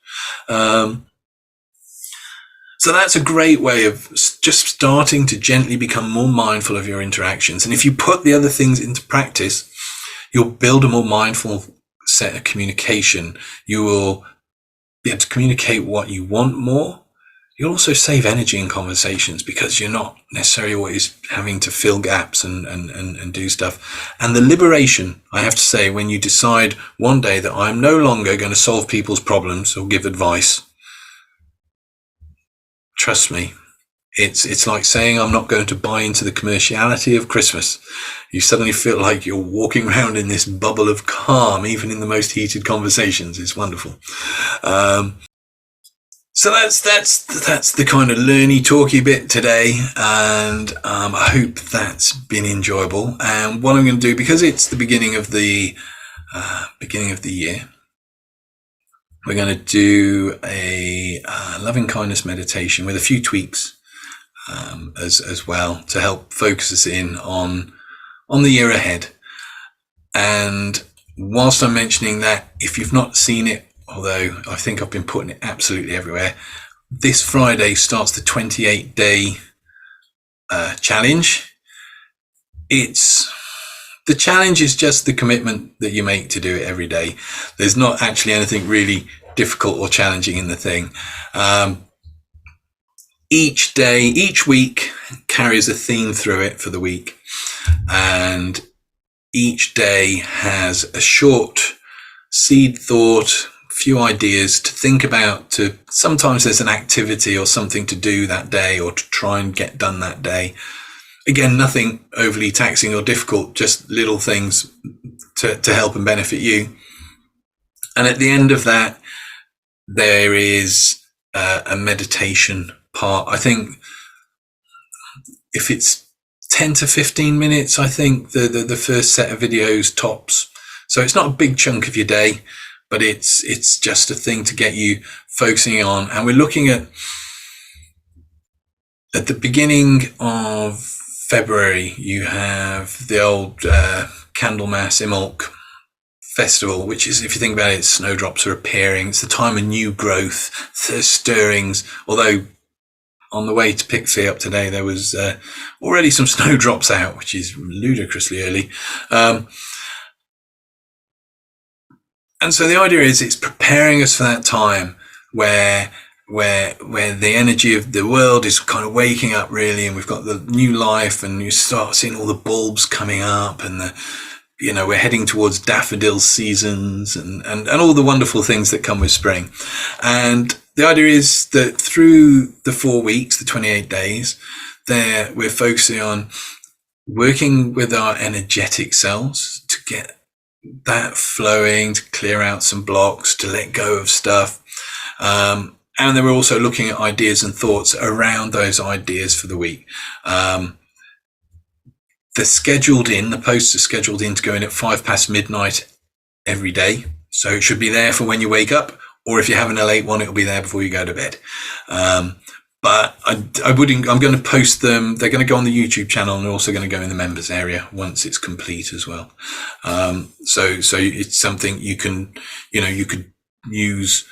Speaker 1: So that's a great way of just starting to gently become more mindful of your interactions. And if you put the other things into practice, you'll build a more mindful set of communication, you will be able to communicate what you want more. You'll also save energy in conversations because you're not necessarily always having to fill gaps and do stuff. And the liberation, I have to say, when you decide one day that I'm no longer going to solve people's problems or give advice, trust me, it's like saying I'm not going to buy into the commerciality of Christmas. You suddenly feel like you're walking around in this bubble of calm, even in the most heated conversations. It's wonderful. So that's the kind of learny talky bit today, and I hope that's been enjoyable. And what I'm going to do, because it's the beginning of the year, we're going to do a loving kindness meditation with a few tweaks as well to help focus us in on the year ahead. And whilst I'm mentioning that, if you've not seen it, although I think I've been putting it absolutely everywhere, this Friday starts the 28-day challenge. The challenge is just the commitment that you make to do it every day. There's not actually anything really difficult or challenging in the thing. Each week carries a theme through it for the week, and each day has a short seed thought, few ideas to think about. Sometimes there's an activity or something to do that day or to try and get done that day. Again, nothing overly taxing or difficult, just little things to help and benefit you. And at the end of that, there is a meditation part. I think if it's 10 to 15 minutes, I think the first set of videos tops. So it's not a big chunk of your day, but it's just a thing to get you focusing on. And we're looking at the beginning of February, you have the old Candlemas Imbolc festival, which is, if you think about it, snowdrops are appearing. It's the time of new growth, stirrings, although on the way to Pickford up today, there was already some snowdrops out, which is ludicrously early. And so the idea is it's preparing us for that time where the energy of the world is kind of waking up really, and we've got the new life, and you start seeing all the bulbs coming up, and we're heading towards daffodil seasons and all the wonderful things that come with spring. And the idea is that through the 4 weeks, the 28 days, we're focusing on working with our energetic selves to get that flowing, to clear out some blocks, to let go of stuff. And then we're also looking at ideas and thoughts around those ideas for the week. The posts are scheduled in to go in at 5 past midnight every day. So it should be there for when you wake up, or if you're having a late one, it'll be there before you go to bed. But I'm going to post them. They're going to go on the YouTube channel, and they're also going to go in the members area once it's complete as well. So it's something you could use,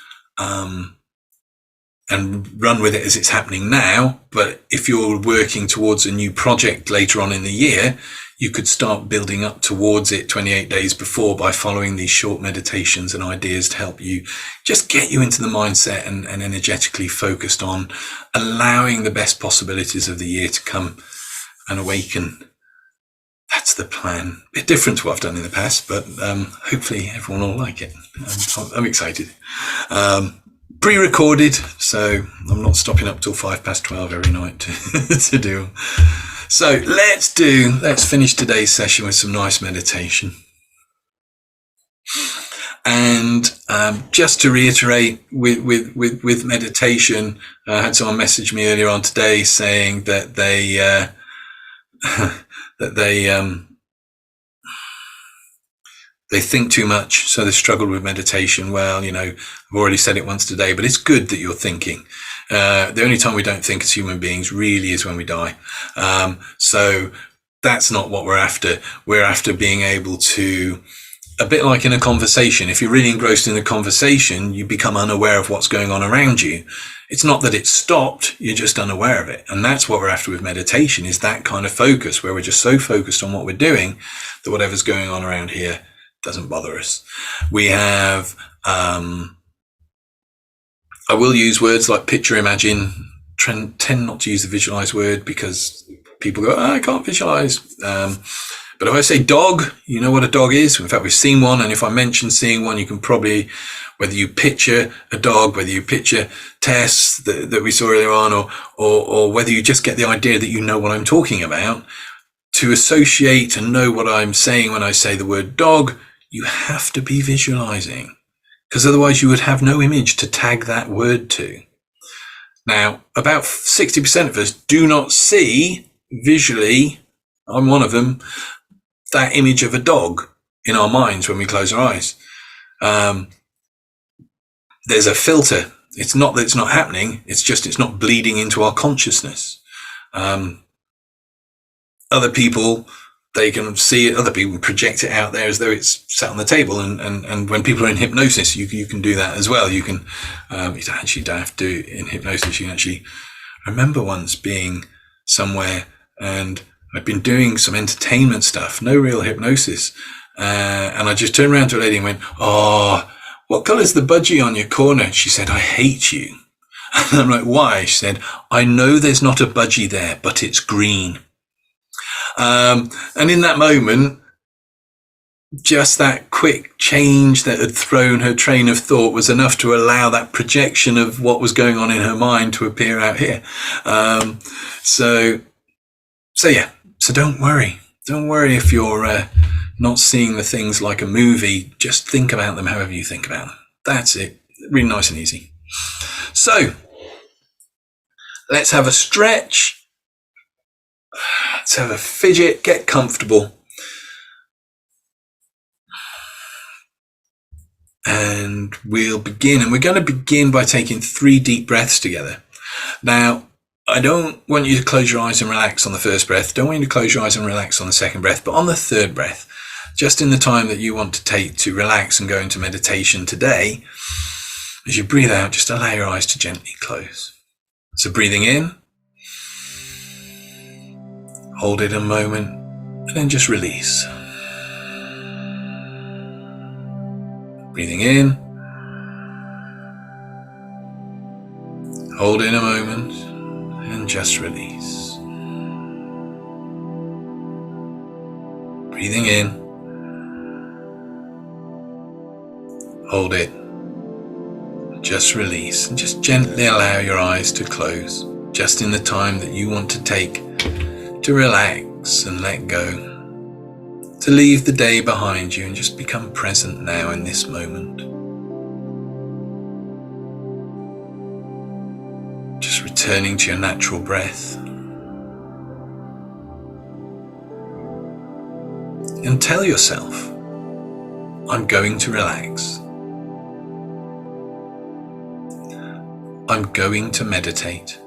Speaker 1: and run with it as it's happening now. But if you're working towards a new project later on in the year, you could start building up towards it 28 days before by following these short meditations and ideas to help you just get you into the mindset and energetically focused on allowing the best possibilities of the year to come and awaken. That's the plan. A bit different to what I've done in the past, but hopefully everyone will like it. I'm excited. Pre-recorded, so I'm not stopping up till 12:05 every night to do. So let's finish today's session with some nice meditation. And just to reiterate, with meditation, I had someone message me earlier on today saying that they think too much, so they struggled with meditation. Well, I've already said it once today, but it's good that you're thinking. The only time we don't think as human beings really is when we die. So that's not what we're after. We're after being able to, a bit like in a conversation, if you're really engrossed in the conversation, you become unaware of what's going on around you. It's not that it's stopped, you're just unaware of it. And that's what we're after with meditation, is that kind of focus where we're just so focused on what we're doing that whatever's going on around here Doesn't bother us. We have, I will use words like picture, imagine, tend not to use the visualize word because people go, I can't visualize. But if I say dog, you know what a dog is. In fact, we've seen one. And if I mention seeing one, you can probably, whether you picture a dog, whether you picture Tess that we saw earlier on, or whether you just get the idea that you know what I'm talking about, to associate and know what I'm saying when I say the word dog, you have to be visualizing, because otherwise you would have no image to tag that word to. Now, about 60% of us do not see visually, I'm one of them, that image of a dog in our minds when we close our eyes. There's a filter. It's not that it's not happening. It's just it's not bleeding into our consciousness. Other people, they can see it. Other people project it out there as though it's sat on the table. And when people are in hypnosis, you can do that as well. You can, you actually don't have to do it in hypnosis. You can actually remember once being somewhere and I'd been doing some entertainment stuff, no real hypnosis. And I just turned around to a lady and went, oh, what colour's the budgie on your corner? She said, I hate you. And I'm like, why? She said, I know there's not a budgie there, but it's green. And in that moment, just that quick change that had thrown her train of thought was enough to allow that projection of what was going on in her mind to appear out here. So yeah. So don't worry. Don't worry if you're not seeing the things like a movie. Just think about them however you think about them. That's it. Really nice and easy. So let's have a stretch. Let's have a fidget. Get comfortable. And we'll begin. And we're going to begin by taking 3 deep breaths together. Now, I don't want you to close your eyes and relax on the first breath. Don't want you to close your eyes and relax on the second breath. But on the third breath, just in the time that you want to take to relax and go into meditation today, as you breathe out, just allow your eyes to gently close. So breathing in, hold it a moment, and then just release. Breathing in, hold it a moment, and just release. Breathing in, hold it, just release, and just gently allow your eyes to close, just in the time that you want to take to relax and let go, to leave the day behind you and just become present now in this moment. Just returning to your natural breath. And tell yourself, I'm going to relax. I'm going to meditate.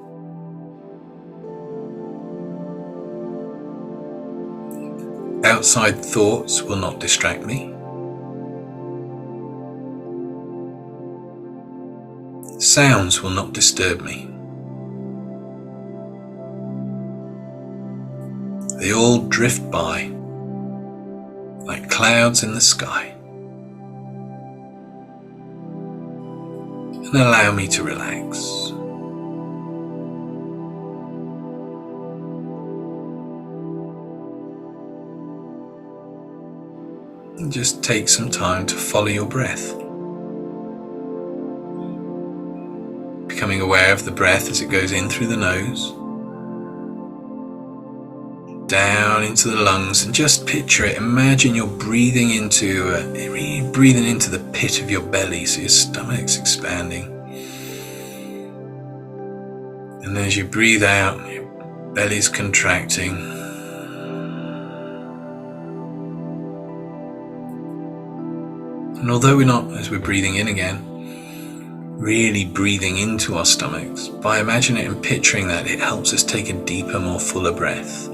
Speaker 1: Outside thoughts will not distract me. Sounds will not disturb me. They all drift by like clouds in the sky and allow me to relax. And just take some time to follow your breath. Becoming aware of the breath as it goes in through the nose, down into the lungs, and just picture it. Imagine you're breathing into the pit of your belly, so your stomach's expanding. And as you breathe out, your belly's contracting. And although as we're breathing in again, really breathing into our stomachs, by imagining it and picturing that, it helps us take a deeper, more fuller breath.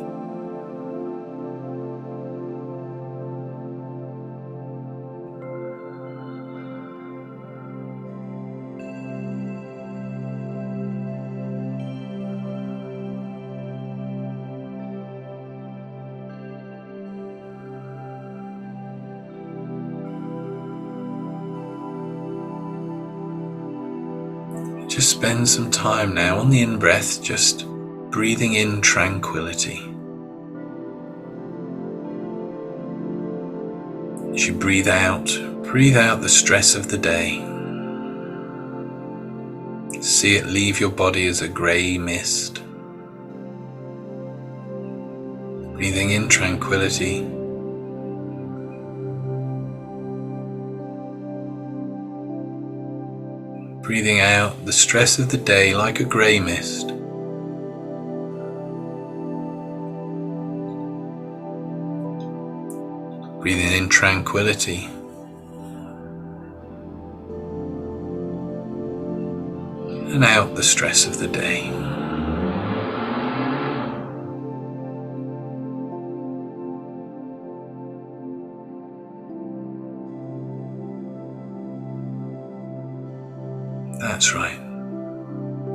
Speaker 1: just spend some time now on the in-breath, just breathing in tranquility. As you breathe out the stress of the day. See it leave your body as a grey mist. Breathing in tranquility. Breathing out the stress of the day like a grey mist. Breathing in tranquility. And out the stress of the day. That's right.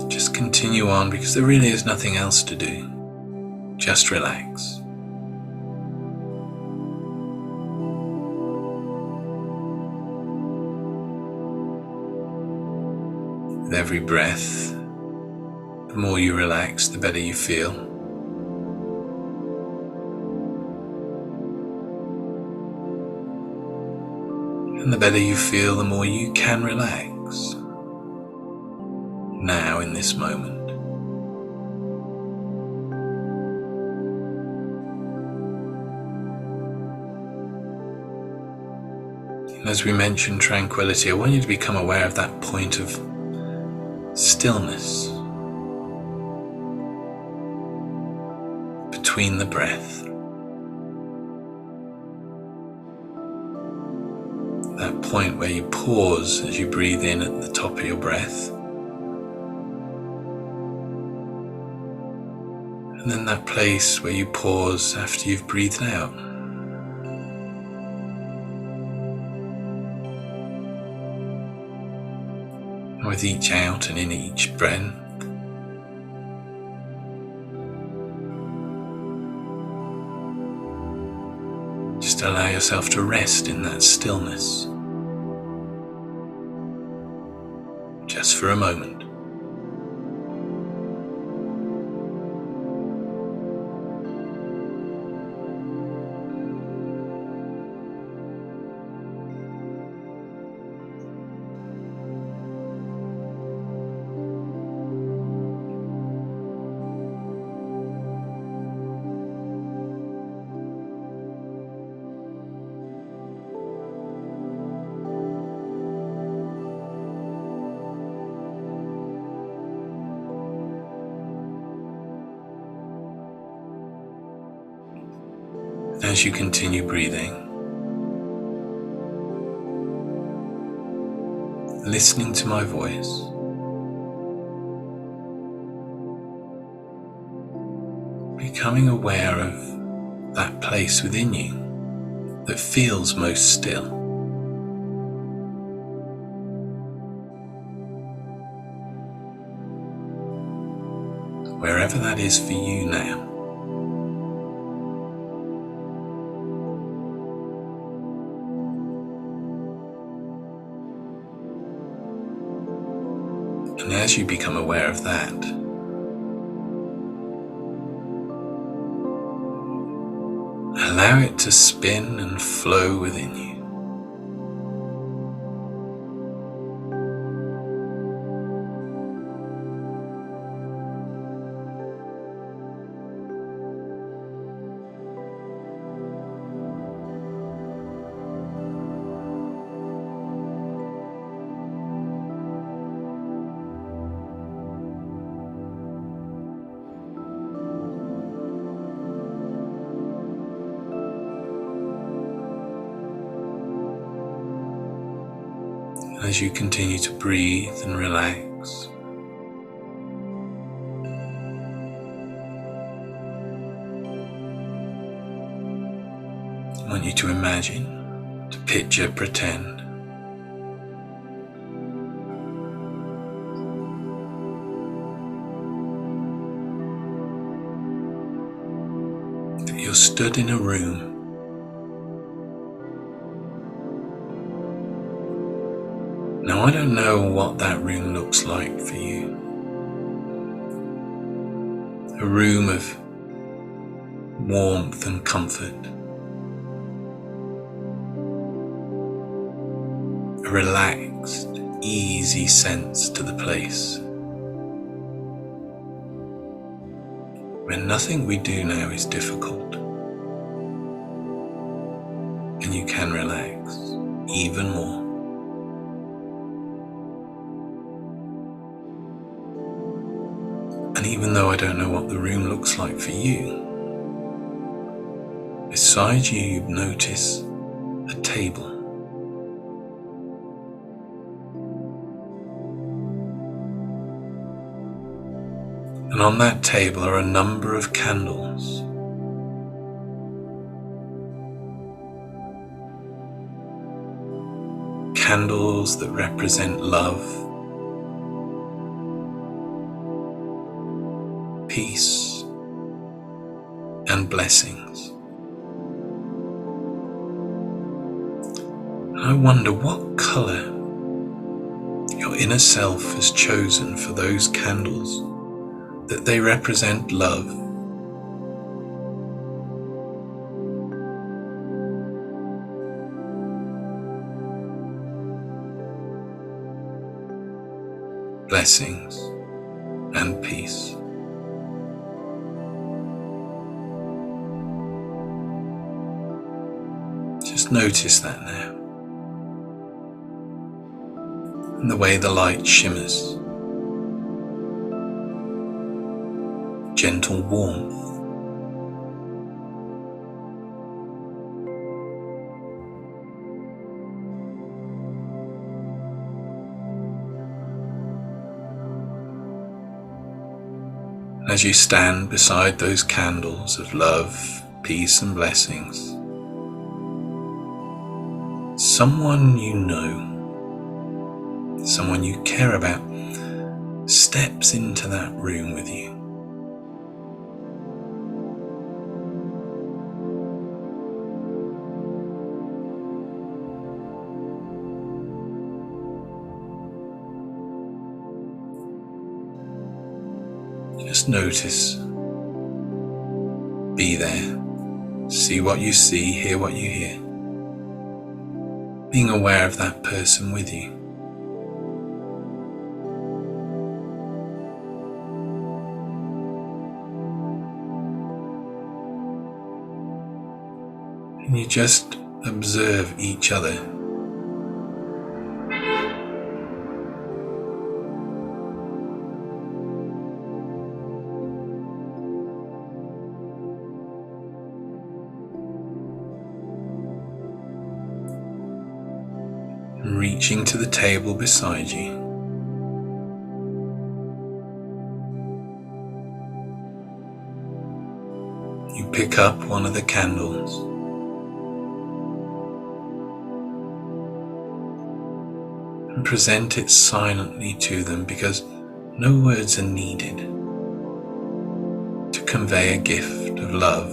Speaker 1: Just continue on because there really is nothing else to do. Just relax. With every breath, the more you relax, the better you feel. And the better you feel, the more you can relax. Now in this moment. And as we mentioned tranquility, I want you to become aware of that point of stillness between the breath. That point where you pause as you breathe in at the top of your breath. And then that place where you pause after you've breathed out. With each out and in each breath, just allow yourself to rest in that stillness, just for a moment. As you continue breathing, listening to my voice, becoming aware of that place within you that feels most still. Wherever that is for you now. And as you become aware of that, allow it to spin and flow within you. As you continue to breathe and relax, I want you to imagine, to picture, pretend that you're stood in a room Now, I don't know what that room looks like for you. A room of warmth and comfort. A relaxed, easy sense to the place. When nothing we do now is difficult. And you can relax even more. And even though I don't know what the room looks like for you, beside you, you'd notice a table. And on that table are a number of candles. Candles that represent love, peace, and blessings. I wonder what colour your inner self has chosen for those candles, that they represent love, blessings, and peace. Just notice that now. And the way the light shimmers. Gentle warmth. As you stand beside those candles of love, peace, and blessings, someone you know, someone you care about, steps into that room with you. Just notice, be there, see what you see, hear what you hear, being aware of that person with you. And you just observe each other. Reaching to the table beside you, you pick up one of the candles and present it silently to them, because no words are needed to convey a gift of love,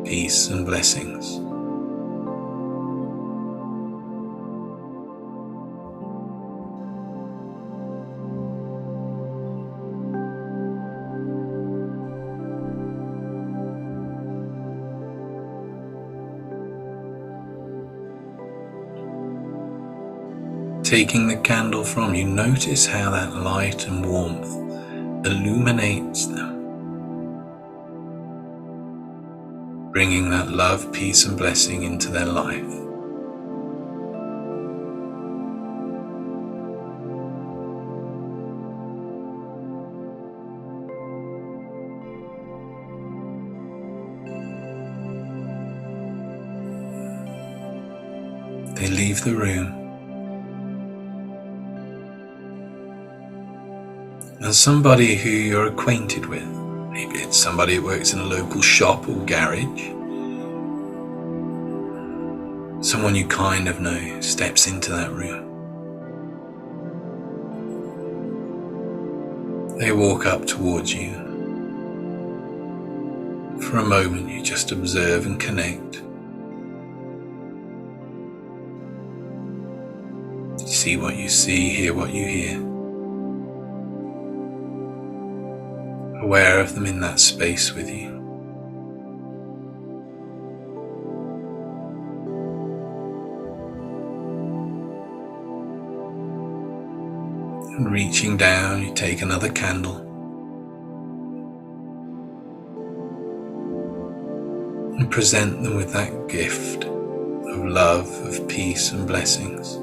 Speaker 1: peace, and blessings. Taking the candle from you, notice how that light and warmth illuminates them, bringing that love, peace, and blessing into their life. They leave the room. And somebody who you're acquainted with, maybe it's somebody who works in a local shop or garage, someone you kind of know, steps into that room. They walk up towards you. For a moment you just observe and connect. See what you see, hear what you hear. Aware of them in that space with you. And reaching down, you take another candle and present them with that gift of love, of peace and blessings.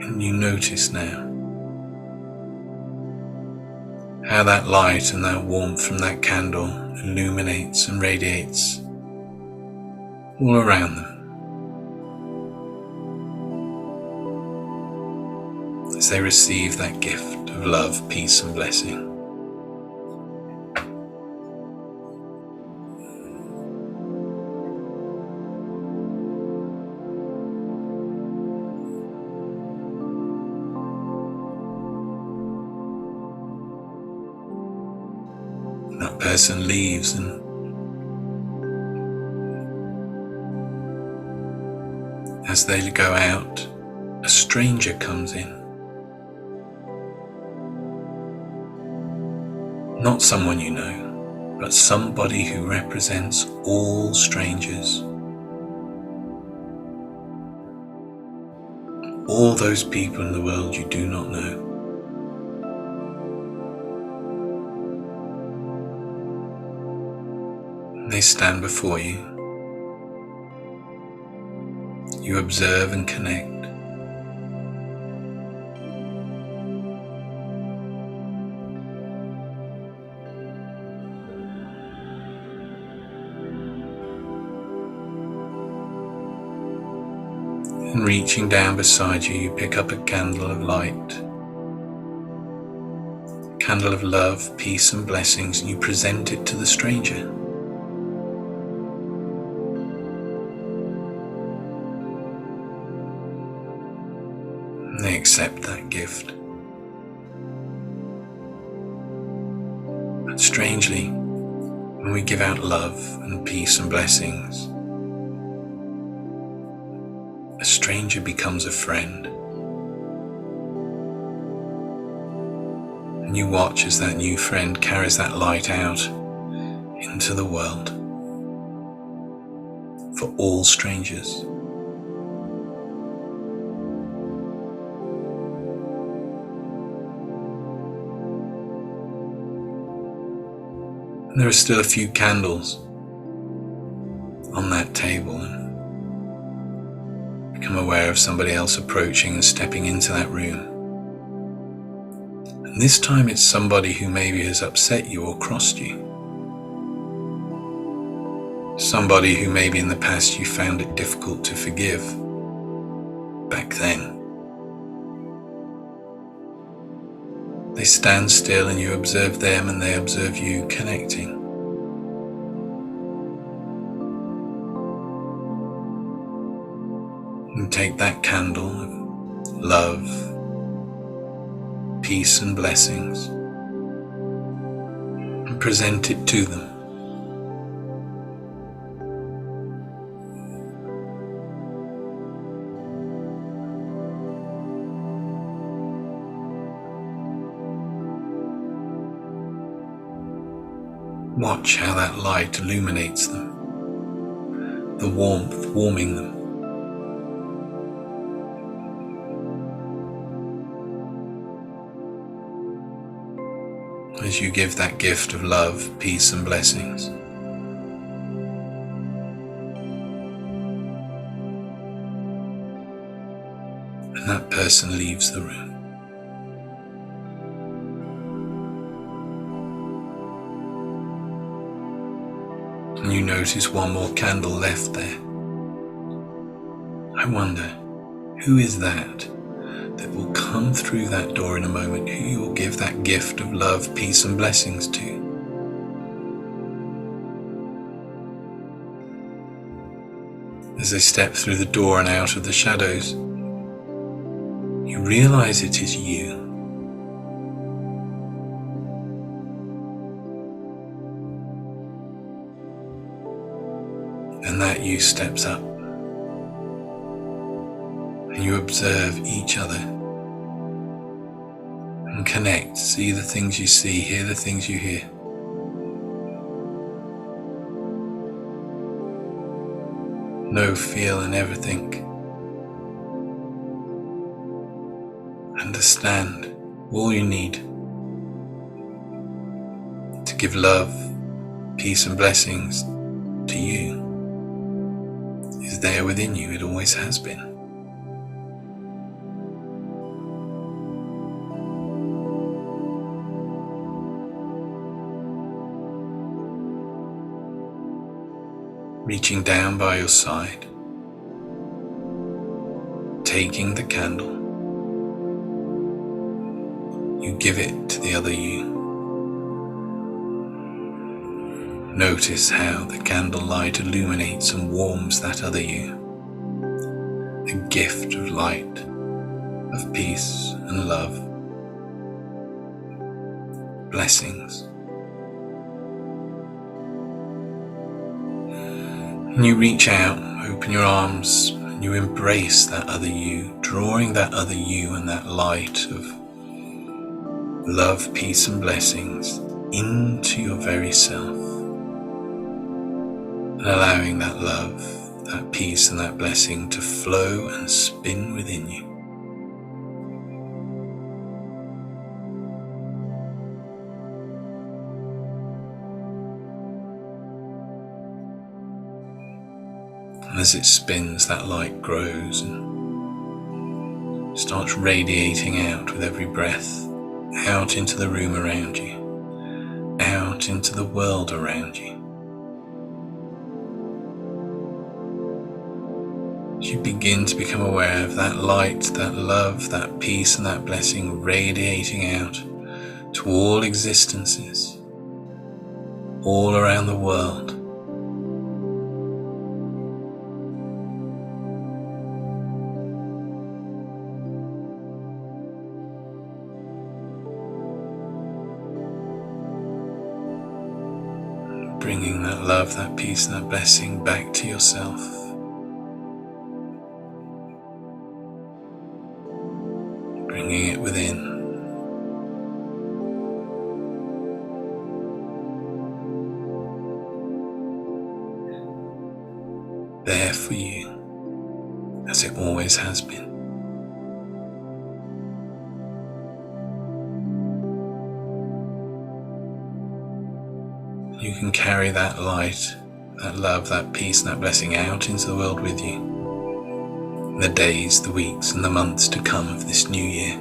Speaker 1: And you notice now how that light and that warmth from that candle illuminates and radiates all around them as they receive that gift of love, peace and blessing. That person leaves, and as they go out, a stranger comes in. Not someone you know, but somebody who represents all strangers. All those people in the world you do not know. They stand before you. You observe and connect. And reaching down beside you, you pick up a candle of light, a candle of love, peace and blessings, and you present it to the stranger. And they accept that gift. But strangely, when we give out love and peace and blessings, a stranger becomes a friend. And you watch as that new friend carries that light out into the world for all strangers. And there are still a few candles on that table, and become aware of somebody else approaching and stepping into that room. And this time it's somebody who maybe has upset you or crossed you. Somebody who maybe in the past you found it difficult to forgive back then. They stand still and you observe them and they observe you connecting. And take that candle of love, peace and blessings and present it to them. Watch how that light illuminates them, the warmth warming them. As you give that gift of love, peace and blessings. And that person leaves the room. And you notice one more candle left there. I wonder, who is that will come through that door in a moment, who you will give that gift of love, peace and blessings to? As they step through the door and out of the shadows, you realize it is you. And And that you steps up. And you observe each other. And connect. See the things you see, hear the things you hear. Know, feel, and everything. Understand all you need to give love, peace, and blessings to you is there within you. It always has been. Reaching down by your side, taking the candle, you give it to the other you. Notice how the candlelight illuminates and warms that other you. A gift of light, of peace and love. Blessings. And you reach out, open your arms, and you embrace that other you, drawing that other you and that light of love, peace, and blessings into your very self. And allowing that love, that peace, and that blessing to flow and spin within you. And as it spins, that light grows and starts radiating out with every breath, out into the room around you, out into the world around you. As you begin to become aware of that light, that love, that peace, and that blessing radiating out to all existences, all around the world. Bringing that love, that peace, and that blessing back to yourself. Bringing it within. There for you, as it always has been. You can carry that light, that love, that peace, and that blessing out into the world with you in the days, the weeks, and the months to come of this new year.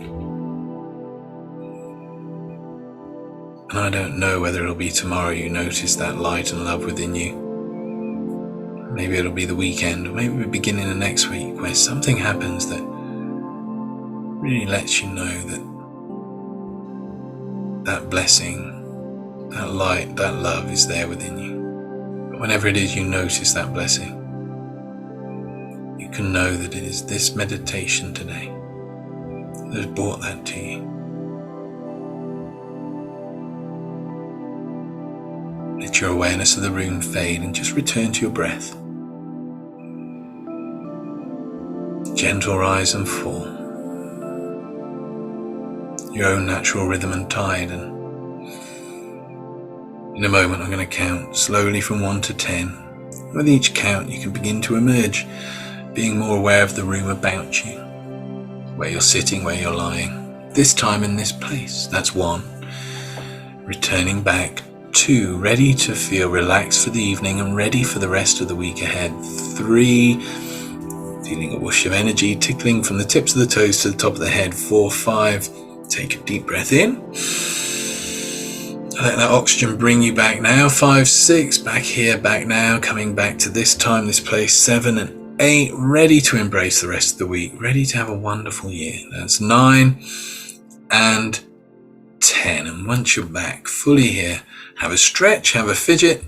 Speaker 1: And I don't know whether it'll be tomorrow you notice that light and love within you. Maybe it'll be the weekend, or maybe the beginning of next week, where something happens that really lets you know that that blessing, that light, that love is there within you. But whenever it is you notice that blessing, you can know that it is this meditation today that has brought that to you. Let your awareness of the room fade and just return to your breath. Gentle rise and fall. Your own natural rhythm and tide, and in a moment I'm going to count slowly from 1 to 10. With each count you can begin to emerge, being more aware of the room about you, where you're sitting, where you're lying, this time in this place. That's 1. Returning back. 2. Ready to feel relaxed for the evening and ready for the rest of the week ahead. 3. Feeling a whoosh of energy tickling from the tips of the toes to the top of the head. 4, 5. Take a deep breath in. Let that oxygen bring you back now. 5, 6, back here, back now, coming back to this time, this place. 7 and 8, ready to embrace the rest of the week, ready to have a wonderful year. That's 9 and 10. And once you're back fully here, have a stretch, have a fidget,